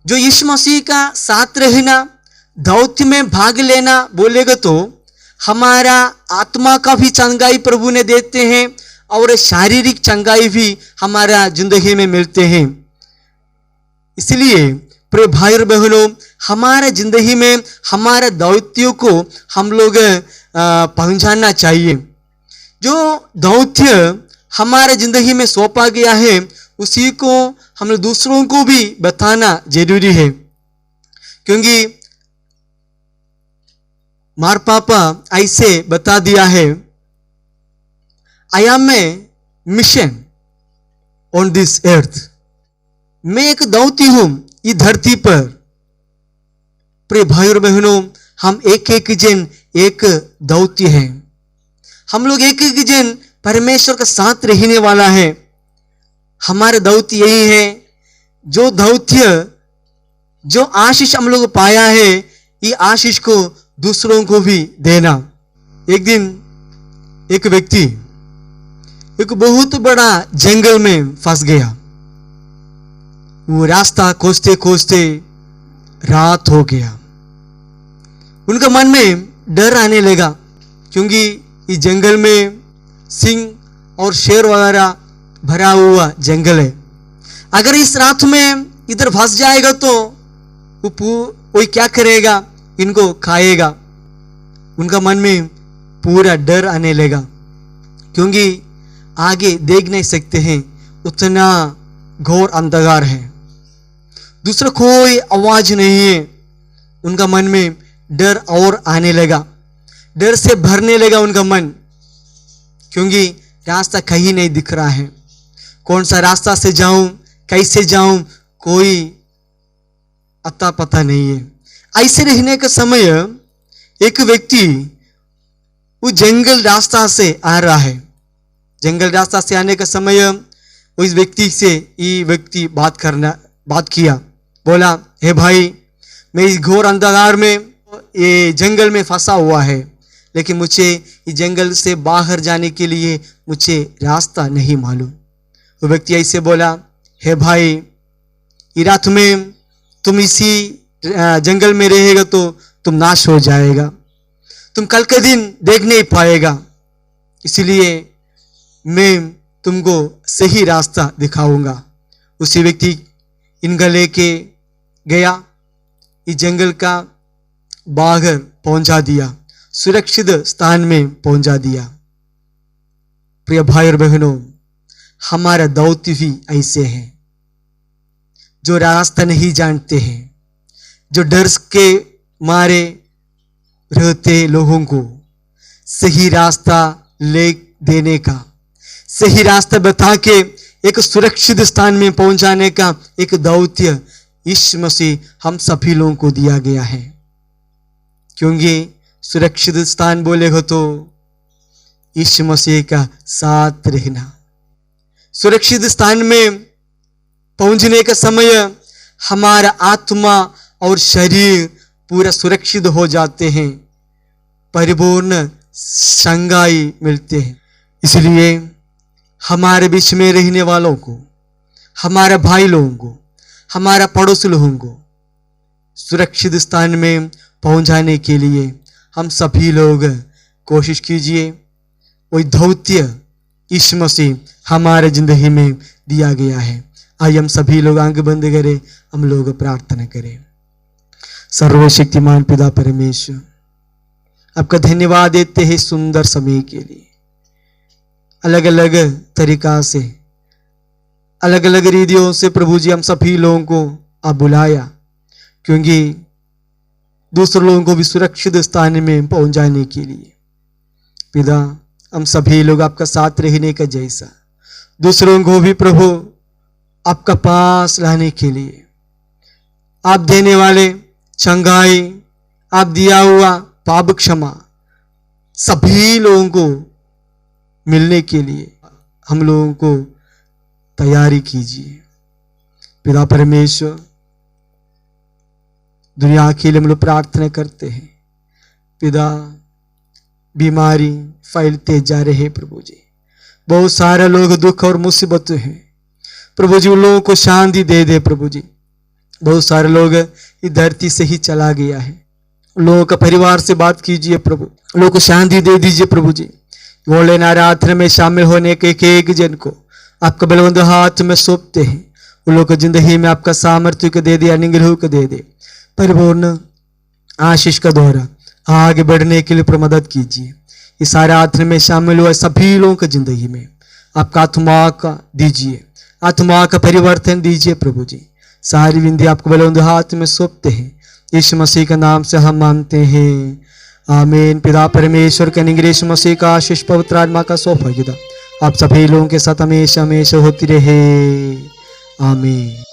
B: जो यीशु मसीह का साथ रहना, दौत्य में भाग लेना बोलेगा तो हमारा आत्मा का भी चंगाई प्रभु ने देते हैं और शारीरिक चंगाई भी हमारा जिंदगी में मिलते हैं। इसलिए प्रिय भाई और बहनों, हमारे जिंदगी में हमारे दौत्यों को हम लोग पहुंचाना चाहिए। जो दौत्य हमारे जिंदगी में सौंपा गया है उसी को हम लोग दूसरों को भी बताना जरूरी है, क्योंकि मार्पापा ऐसे बता दिया है, I am a mission on this earth, मैं एक दौती हूं इस धरती पर। प्रिय भाई और बहनों, हम एक एक जन एक दौती हैं, हम लोग एक एक जन परमेश्वर के साथ रहने वाला है। हमारे दौत्य यही है, जो दौत्य जो आशीष हम लोग पाया है ये आशीष को दूसरों को भी देना। एक दिन एक व्यक्ति एक बहुत बड़ा जंगल में फंस गया। वो रास्ता खोजते खोजते रात हो गया। उनका मन में डर आने लगा, क्योंकि इस जंगल में सिंह और शेर वगैरह भरा हुआ जंगल है। अगर इस रात में इधर फंस जाएगा तो वो क्या करेगा, इनको खाएगा। उनका मन में पूरा डर आने लगा, क्योंकि आगे देख नहीं सकते हैं, उतना घोर अंधकार है, दूसरा कोई आवाज नहीं है। उनका मन में डर और आने लगा, डर से भरने लगा उनका मन, क्योंकि रास्ता कहीं नहीं दिख रहा है। कौन सा रास्ता से जाऊं, कैसे जाऊं, कोई अता पता नहीं है। ऐसे रहने का समय एक व्यक्ति वो जंगल रास्ता से आ रहा है। जंगल रास्ता से आने का समय उस व्यक्ति से ये व्यक्ति बात किया, बोला, हे भाई, मैं इस घोर अंधकार में ये जंगल में फंसा हुआ है, लेकिन मुझे इस जंगल से बाहर जाने के लिए मुझे रास्ता नहीं मालूम। वो व्यक्ति ऐसे बोला, हे भाई, ये रात में तुम इसी जंगल में रहेगा तो तुम नाश हो जाएगा, तुम कल के दिन देख नहीं पाएगा, इसलिए मैं तुमको सही रास्ता दिखाऊंगा। उसी व्यक्ति इनका लेके गया, इस जंगल का बाहर पहुंचा दिया, सुरक्षित स्थान में पहुंचा दिया। प्रिय भाई और बहनों, हमारा दौत्य भी ऐसे हैं, जो रास्ता नहीं जानते हैं, जो डर के मारे रहते लोगों को सही रास्ता ले देने का, सही रास्ता बता के एक सुरक्षित स्थान में पहुंचाने का एक दौत्य यीशु मसीह हम सभी लोगों को दिया गया है। क्योंकि सुरक्षित स्थान बोलेगा तो यीशु मसीह का साथ रहना। सुरक्षित स्थान में पहुंचने का समय हमारा आत्मा और शरीर पूरा सुरक्षित हो जाते हैं, परिपूर्ण संगाई मिलते हैं। इसलिए हमारे बीच में रहने वालों को, हमारे भाई लोगों को, हमारा पड़ोसी लोगों को सुरक्षित स्थान में पहुंचाने के लिए हम सभी लोग कोशिश कीजिए। वही दौत्य यीशु मसीह हमारे जिंदगी में दिया गया है। आइए हम सभी लोग आंख बंद करें, हम लोग प्रार्थना करें। सर्वशक्तिमान पिता परमेश्वर, आपका धन्यवाद देते हैं सुंदर समय के लिए। अलग अलग तरीका से, अलग अलग रीतियों से प्रभु जी हम सभी लोगों को आप बुलाया, क्योंकि दूसरे लोगों को भी सुरक्षित स्थान में पहुंचाने के लिए। पिता, हम सभी लोग आपका साथ रहने का जैसा दूसरों को भी प्रभु आपका पास लाने के लिए, आप देने वाले चंगाई, आप दिया हुआ पाप क्षमा सभी लोगों को मिलने के लिए हम लोगों को तैयारी कीजिए। पिता परमेश्वर, दुनिया के लिए हम लोग प्रार्थना करते हैं। पिता, बीमारी फैलते जा रहे प्रभु जी, बहुत सारे लोग दुख और मुसीबत हैं प्रभु जी, उन लोगों को शांति दे दे प्रभु जी। बहुत सारे लोग इस धरती से ही चला गया है, उन लोगों का परिवार से बात कीजिए प्रभु, उन लोगों को शांति दे दीजिए प्रभु जी। ऑनलाइन आराधना में शामिल होने के एक जन को आपका बलवंत हाथ में सौंपते हैं। उन लोगों को जिंदगी में आपका सामर्थ्य को दे दे, अनुग्रह को दे दे, परिपूर्ण आशीष का द्वारा आगे बढ़ने के लिए मदद कीजिए। इस आराधना में शामिल हुए सभी लोगों की जिंदगी में आपका आत्मा का दीजिए, आत्मा का परिवर्तन दीजिए प्रभु जी। सारी विंध्य आपको बलवंत हाथ में सौंपते हैं, यीशु मसीह के नाम से हम मांगते हैं, आमीन। पिता परमेश्वर के अनुग्रह, यीशु मसीह का आशीष, पवित्र आत्मा का सौभाग्यता आप सभी लोगों के साथ हमेशा हमेशा होती रहे, आमीन।